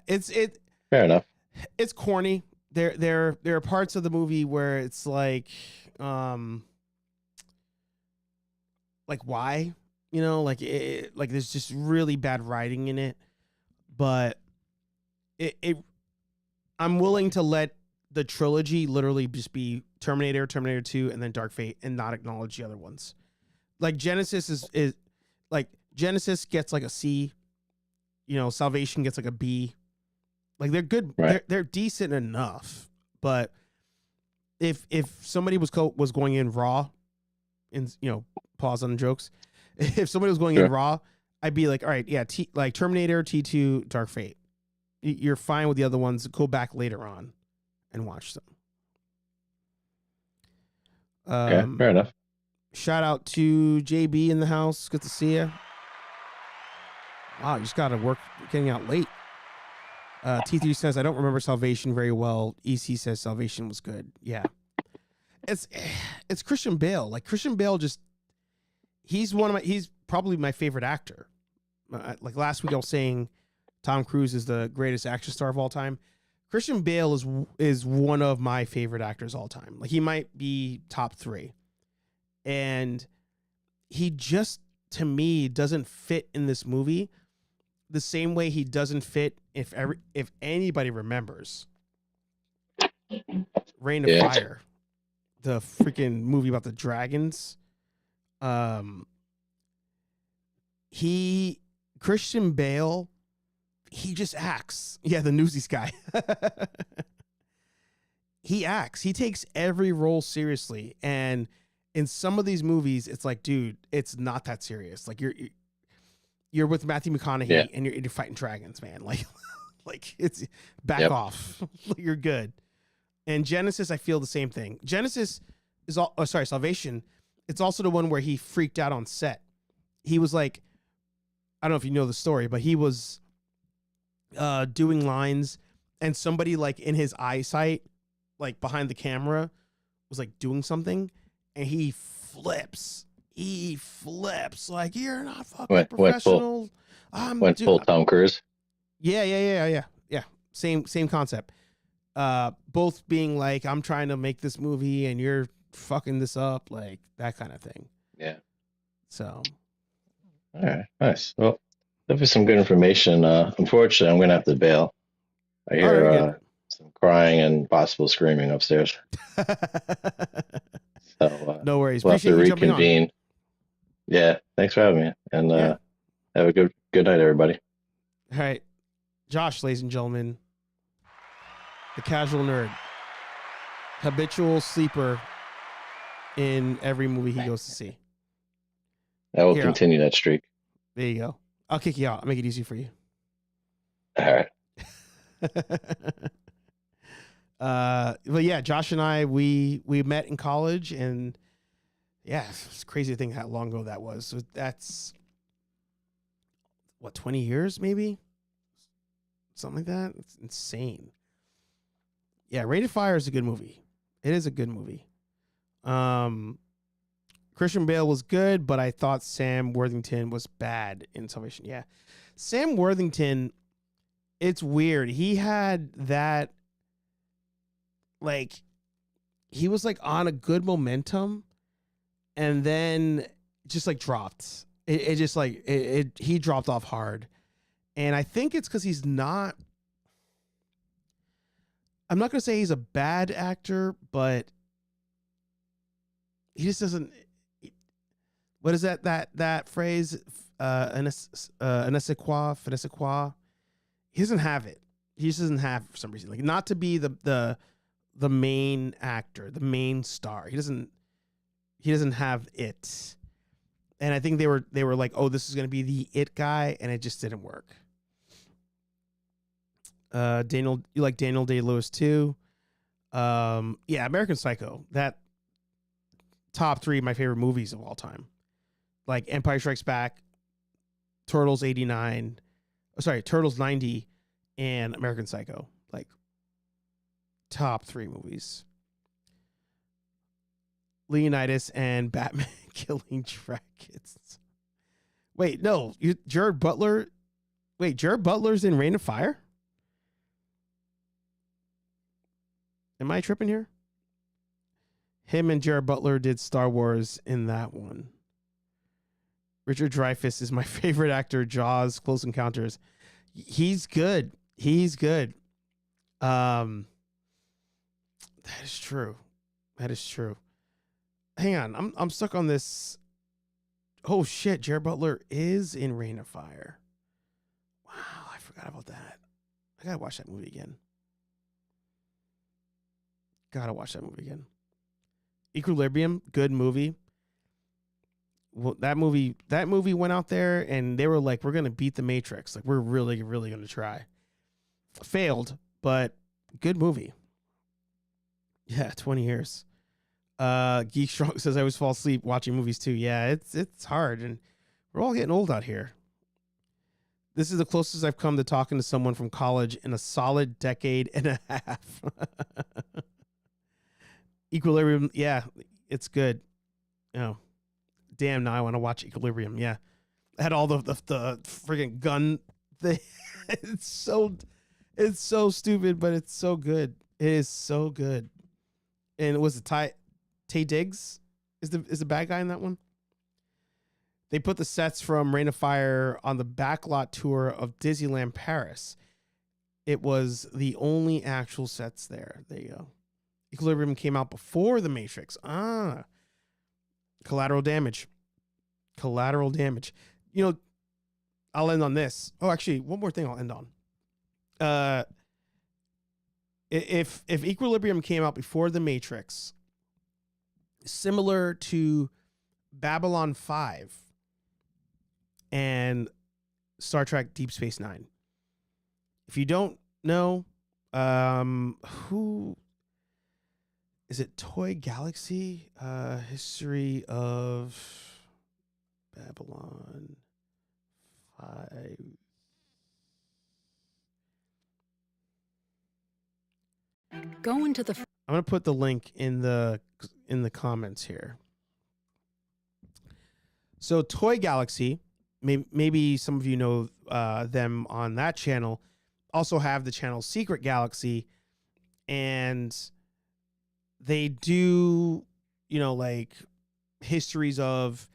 Fair enough. It's corny. There are parts of the movie where it's like why? Like there's just really bad writing in it. But I'm willing to let the trilogy literally just be Terminator, Terminator 2, and then Dark Fate and not acknowledge the other ones. Like Genesis is like Genesis gets like a C, Salvation gets like a B. Like they're good, right. They're decent enough. But if somebody was going in raw, and pause on the jokes, if somebody was going in raw, I'd be like, all right, yeah, like Terminator, T2, Dark Fate. You're fine with the other ones. Go back later on and watch them. Okay, fair enough. Shout out to JB in the house. Good to see you. Wow, you just got to work getting out late. T3 says, I don't remember Salvation very well. EC says Salvation was good. Yeah. It's Christian Bale. Like Christian Bale he's probably my favorite actor. Like last week I was saying Tom Cruise is the greatest action star of all time. Christian Bale is one of my favorite actors all time. Like, he might be top 3. And he just, to me, doesn't fit in this movie the same way he doesn't fit if anybody remembers Reign of Fire, the freaking movie about the dragons. Christian Bale, he just acts. Yeah, the Newsies guy. He acts. He takes every role seriously. And in some of these movies, it's like, dude, it's not that serious. Like, you're with Matthew McConaughey and you're fighting dragons, man. Like it's back off. You're good. And Genesis, I feel the same thing. Genesis is Salvation. It's also the one where he freaked out on set. He was like, I don't know if you know the story, but he was doing lines, and somebody like in his eyesight, like behind the camera, was like doing something, and he flips. Like, you're not fucking professional. Went full Tom Cruise. Yeah. Same concept. Both being like, I'm trying to make this movie and you're fucking this up, like that kind of thing. Yeah. So. All right. Nice. Well, that was some good information. Unfortunately, I'm gonna have to bail. I hear some crying and possible screaming upstairs. So no worries. We'll have to reconvene. Yeah. Thanks for having me. And have a good night, everybody. All right. Josh, ladies and gentlemen, the casual nerd, habitual sleeper in every movie he goes to see. I will continue that streak. There you go. I'll kick you out. I'll make it easy for you. All right. But yeah, Josh and I, we met in college, and yeah, it's crazy to think how long ago that was. So that's what, 20 years maybe? Something like that. It's insane. Yeah, Rated Fire is a good movie. It is a good movie. Christian Bale was good, but I thought Sam Worthington was bad in Salvation. Yeah. Sam Worthington, it's weird. He had that, like, he was like on a good momentum and then just like dropped. It just like, he dropped off hard. And I think it's because he's not, I'm not going to say he's a bad actor, but he just doesn't, what is that phrase? Finesse quoi? He doesn't have it. He just doesn't have it for some reason. Like, not to be the main actor, the main star. He doesn't have it. And I think they were like, oh, this is going to be the it guy, and it just didn't work. You like Daniel Day-Lewis too. Yeah, American Psycho. That top 3 of my favorite movies of all time. Like Empire Strikes Back, Turtles 90, and American Psycho. Like top 3 movies. Leonidas and Batman killing dragons. Wait, no, Jared Butler. Wait, Jared Butler's in Reign of Fire? Am I tripping here? Him and Jared Butler did Star Wars in that one. Richard Dreyfuss is my favorite actor. Jaws, Close Encounters. He's good. That is true. Hang on, I'm stuck on this. Oh shit, Jared Butler is in Reign of Fire. Wow, I forgot about that. I gotta watch that movie again. Equilibrium, good movie. Well, that movie went out there and they were like, we're gonna beat the Matrix. Like, we're really, really gonna try. Failed, but good movie. Yeah, 20 years. Geek Strong says I always fall asleep watching movies too. Yeah, it's hard, and we're all getting old out here. This is the closest I've come to talking to someone from college in a solid decade and a half. Equilibrium, yeah, it's good. Oh, damn! Now I want to watch Equilibrium. Yeah, I had all the friggin' gun It's so stupid, but it's so good. It is so good. And it was Tay Diggs is the bad guy in that one. They put the sets from Reign of Fire on the backlot tour of Disneyland Paris. It was the only actual sets there. There you go. Equilibrium came out before The Matrix. Collateral damage. You know, I'll end on this. Oh, actually, one more thing I'll end on. If Equilibrium came out before The Matrix, similar to Babylon 5 and Star Trek Deep Space Nine. If you don't know, who is it? Toy Galaxy? History of Babylon 5. Go into the. I'm gonna put the link in the comments here. So Toy Galaxy, maybe some of you know them on that channel. Also have the channel Secret Galaxy, and they do, you know, like histories of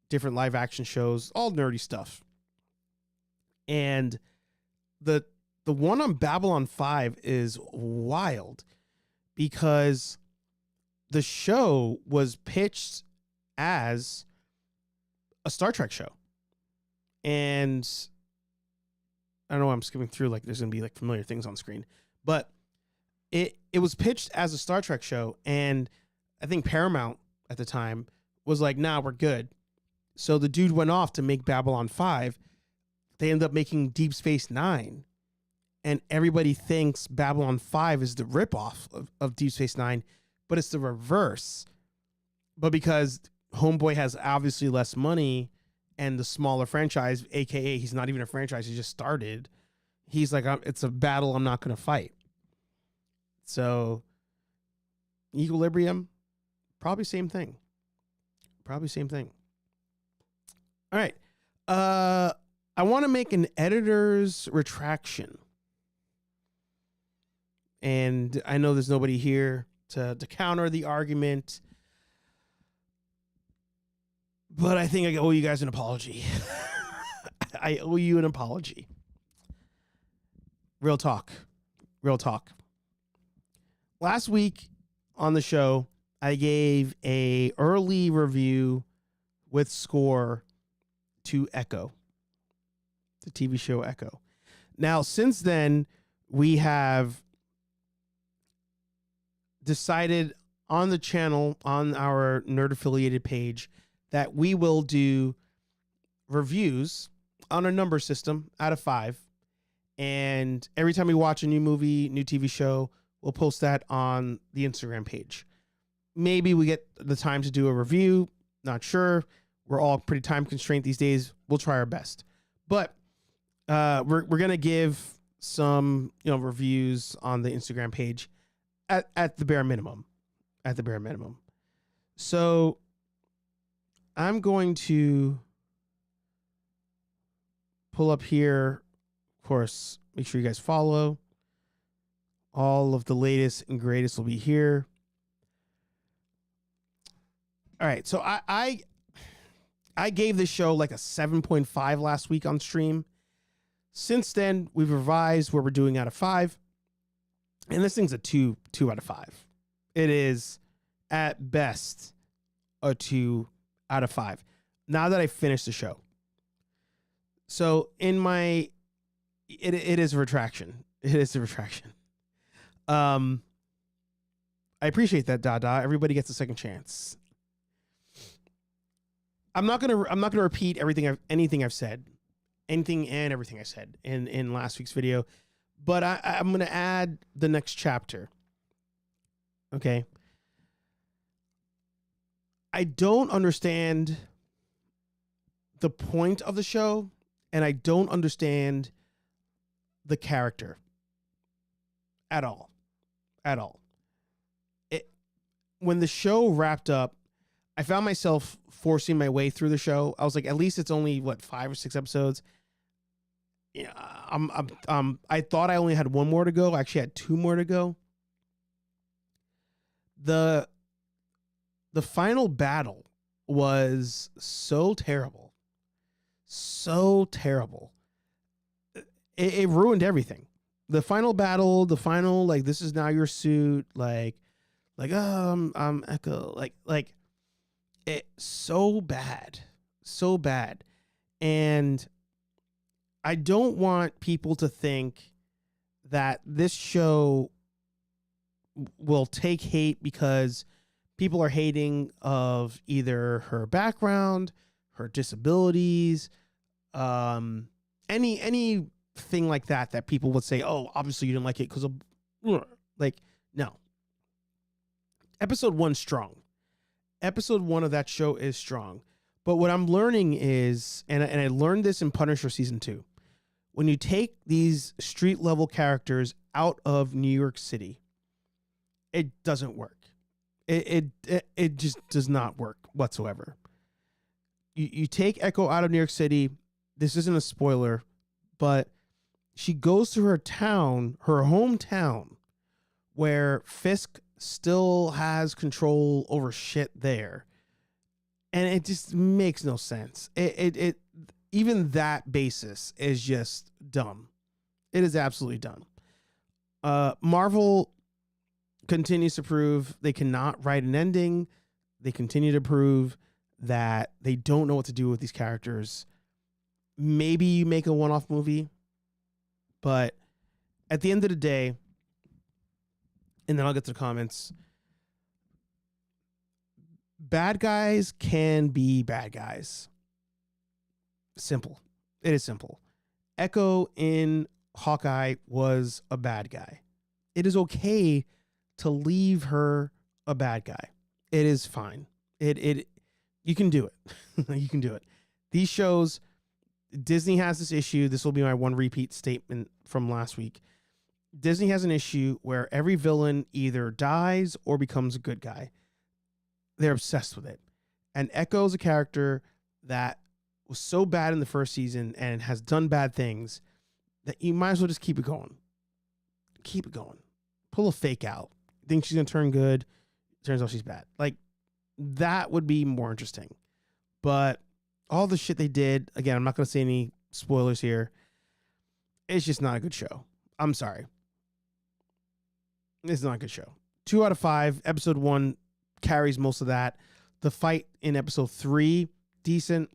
different live action shows, all nerdy stuff. And the one on Babylon 5 is wild because the show was pitched as a Star Trek show. And I don't know, I'm skipping through, like there's going to be like familiar things on screen, but it was pitched as a Star Trek show. And I think Paramount at the time was like, nah, we're good. So the dude went off to make Babylon 5. They ended up making Deep Space Nine. And everybody thinks Babylon 5 is the ripoff of Deep Space Nine, but it's the reverse. But because Homeboy has obviously less money and the smaller franchise, aka he's not even a franchise, he just started, he's like, it's a battle I'm not going to fight. So Equilibrium, probably same thing. All right. I want to make an editor's retraction. And I know there's nobody here to counter the argument, but I think I owe you guys an apology. I owe you an apology. Real talk. Last week on the show, I gave a early review with score to Echo, the TV show Echo. Now, since then, we have decided on the channel, on our nerd affiliated page, that we will do reviews on a number system out of 5. And every time we watch a new movie, new TV show, we'll post that on the Instagram page. Maybe we get the time to do a review. Not sure. We're all pretty time constrained these days. We'll try our best. But we're going to give some, you know, reviews on the Instagram page at the bare minimum. So I'm going to pull up here. Of course, make sure you guys follow. All of the latest and greatest will be here. All right. So I gave this show like a 7.5 last week on stream. Since then, we've revised where we're doing out of 5. And this thing's a 2 out of 5. It is at best a 2 out of 5. Now that I finished the show. So in my, it is a retraction. It is a retraction. I appreciate that, Dada. Everybody gets a second chance. I'm not gonna repeat anything I've said in last week's video, but I'm gonna add the next chapter. Okay. I don't understand the point of the show, and I don't understand the character at all. When the show wrapped up, I found myself forcing my way through the show. I was like, at least it's only 5 or 6 episodes. Yeah, I thought I only had one more to go. I actually had two more to go. The final battle was so terrible. So terrible. It ruined everything. The final battle, like, this is now your suit, like Echo, like it, so bad. So bad. And I don't want people to think that this show will take hate because people are hating of either her background, her disabilities, anything like that people would say, oh, obviously you didn't like it because of, like, no. Episode 1's strong. Episode 1 of that show is strong. But what I'm learning is, and I learned this in Punisher season 2, when you take these street level characters out of New York City, it doesn't work. It just does not work whatsoever. You take Echo out of New York City. This isn't a spoiler, but she goes to her town, her hometown, where Fisk still has control over shit there. And it just makes no sense. It even that basis is just dumb. It is absolutely dumb. Marvel continues to prove they cannot write an ending. They continue to prove that they don't know what to do with these characters. Maybe you make a one-off movie, but at the end of the day, and then I'll get to the comments, bad guys can be bad guys. Simple. It is simple. Echo in Hawkeye was a bad guy. It is okay to leave her a bad guy. It is fine. You can do it. You can do it. These shows, Disney has this issue. This will be my one repeat statement from last week. Disney has an issue where every villain either dies or becomes a good guy. They're obsessed with it. And Echo is a character that was so bad in the first season and has done bad things that you might as well just keep it going. Keep it going. Pull a fake out. Think she's going to turn good. Turns out she's bad. Like, that would be more interesting. But all the shit they did, again, I'm not going to say any spoilers here. It's just not a good show. I'm sorry. It's not a good show. 2 out of 5. Episode 1 carries most of that. The fight in episode 3, decent.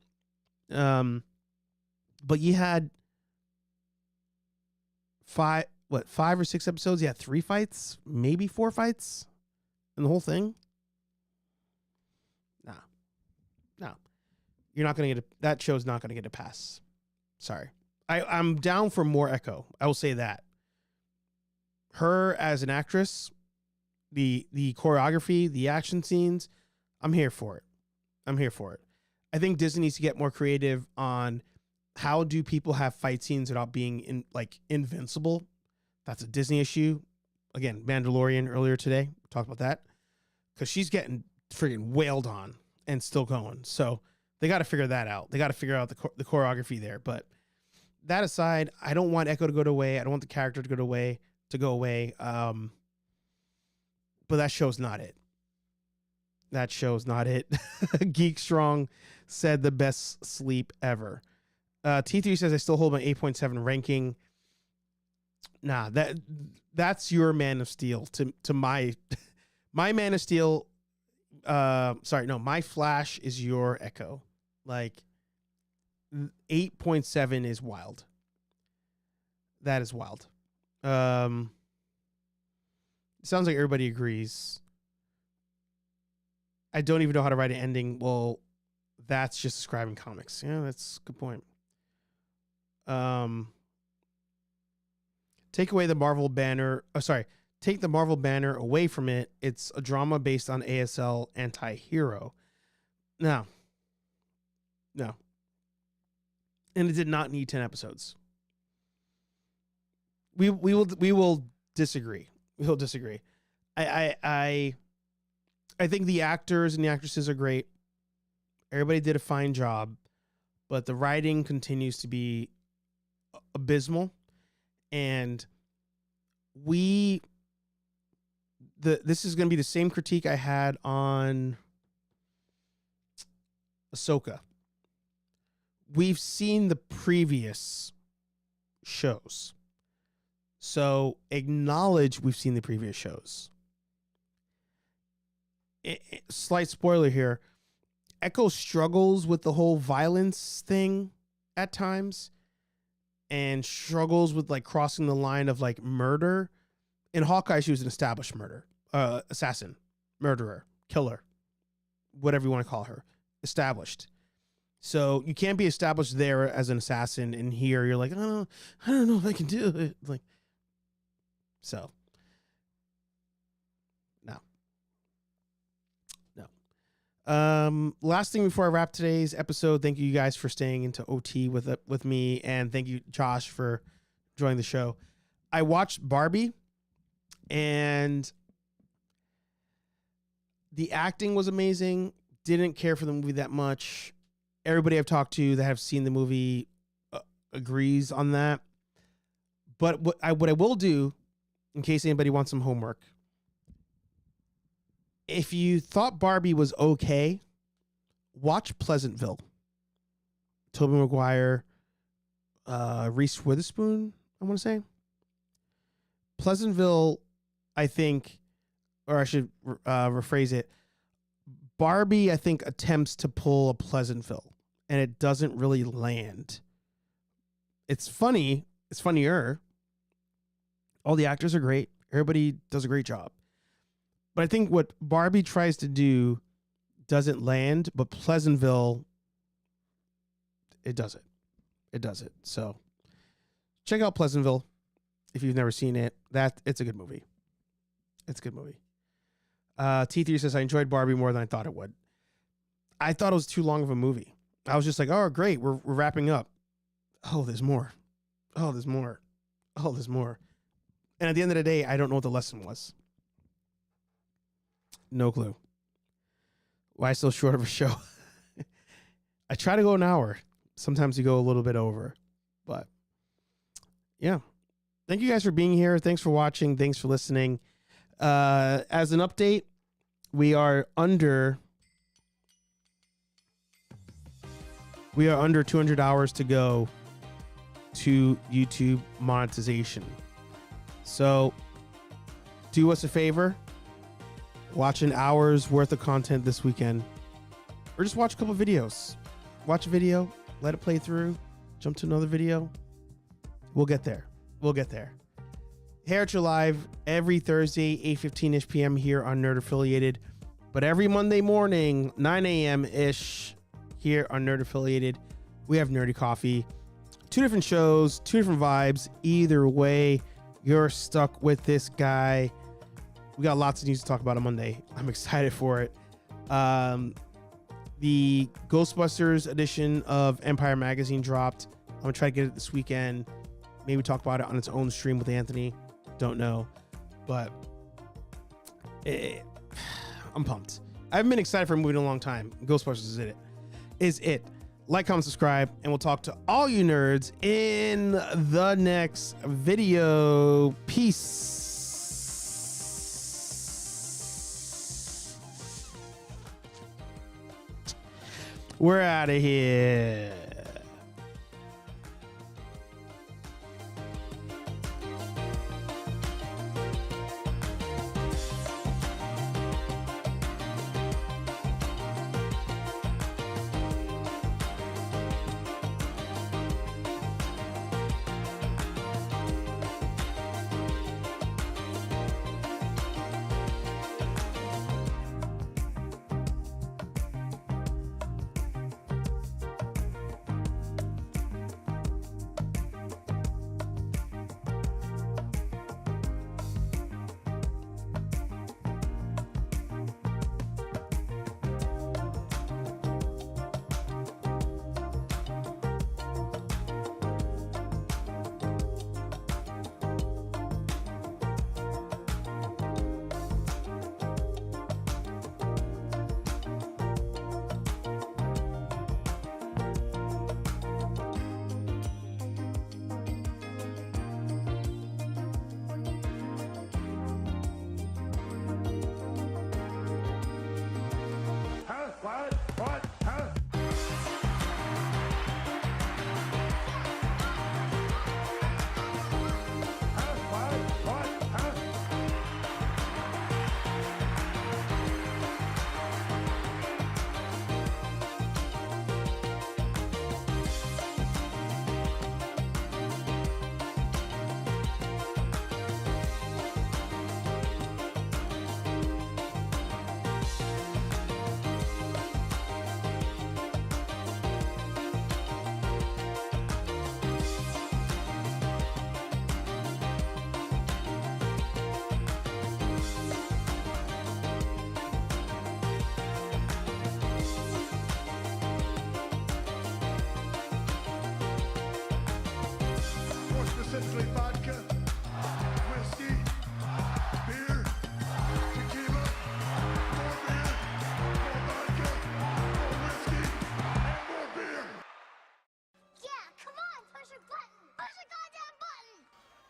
But you had 5 or 6 episodes? You had 3 fights, maybe 4 fights in the whole thing. No. You're not going to get that show's not going to get a pass. Sorry. I'm down for more Echo. I will say that. Her as an actress, the choreography, the action scenes, I'm here for it. I think Disney needs to get more creative on how do people have fight scenes without being invincible. That's a Disney issue. Again, Mandalorian earlier today, talked about that, because she's getting freaking wailed on and still going. So they got to figure that out. They got to figure out the choreography there. But that aside, I don't want Echo to go away. I don't want the character to go away. But that show's not it. Geek Strong said the best sleep ever. T3 says I still hold my 8.7 ranking. Nah, that's your Man of Steel to my Man of Steel. My Flash is your Echo. Like, 8.7 is wild. That is wild. Sounds like everybody agrees. I don't even know how to write an ending. Well, that's just describing comics. Yeah, that's a good point. Take away the Marvel banner. Take the Marvel banner away from it. It's a drama based on ASL anti-hero. No. And it did not need 10 episodes. We will disagree. We'll disagree. I think the actors and the actresses are great. Everybody did a fine job, but the writing continues to be abysmal. And this is going to be the same critique I had on Ahsoka. We've seen the previous shows. So acknowledge we've seen the previous shows. Slight spoiler here. Echo struggles with the whole violence thing at times and struggles with like crossing the line of like murder. In Hawkeye, she was an established assassin, murderer, killer, whatever you want to call her, established. So you can't be established there as an assassin, and here you're like, oh, I don't know if I can do it. Like, so, no. Last thing before I wrap today's episode, thank you guys for staying into OT with me, and thank you, Josh, for joining the show. I watched Barbie, and the acting was amazing. Didn't care for the movie that much. Everybody I've talked to that have seen the movie agrees on that. But what I will do, in case anybody wants some homework, if you thought Barbie was okay, watch Pleasantville. Tobey Maguire, Reese Witherspoon, I want to say. Pleasantville, I think, or I should rephrase it. Barbie, I think, attempts to pull a Pleasantville, and it doesn't really land. It's funny. It's funnier. All the actors are great. Everybody does a great job. But I think what Barbie tries to do doesn't land, but Pleasantville, it does it. It does it. So check out Pleasantville if you've never seen it. It's a good movie. It's a good movie. T3 says, I enjoyed Barbie more than I thought it would. I thought it was too long of a movie. I was just like, oh, great. We're wrapping up. Oh, there's more. Oh, there's more. Oh, there's more. And at the end of the day, I don't know what the lesson was. No clue. Why so short of a show? I try to go an hour. Sometimes you go a little bit over. But yeah. Thank you guys for being here. Thanks for watching. Thanks for listening. As an update, we are under 200 hours to go to YouTube monetization. So do us a favor, watch an hour's worth of content this weekend, or just watch a couple videos. Watch a video, let it play through, jump to another video. We'll get there. We'll get there. HeyArcher Live every Thursday, 8:15-ish p.m. here on Nerd Affiliated. But every Monday morning, 9 a.m.-ish here on Nerd Affiliated, we have Nerdy Coffee. 2 different shows, 2 different vibes. Either way, you're stuck with this guy. We got lots of news to talk about on Monday. I'm excited for it. The Ghostbusters edition of Empire Magazine dropped. I'm going to try to get it this weekend. Maybe talk about it on its own stream with Anthony. Don't know. But I'm pumped. I haven't been excited for a movie in a long time. Ghostbusters is it. Like, comment, subscribe, and we'll talk to all you nerds in the next video. Peace. We're out of here.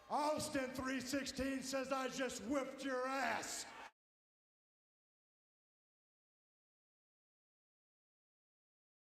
Austin 316 says I just whipped your ass.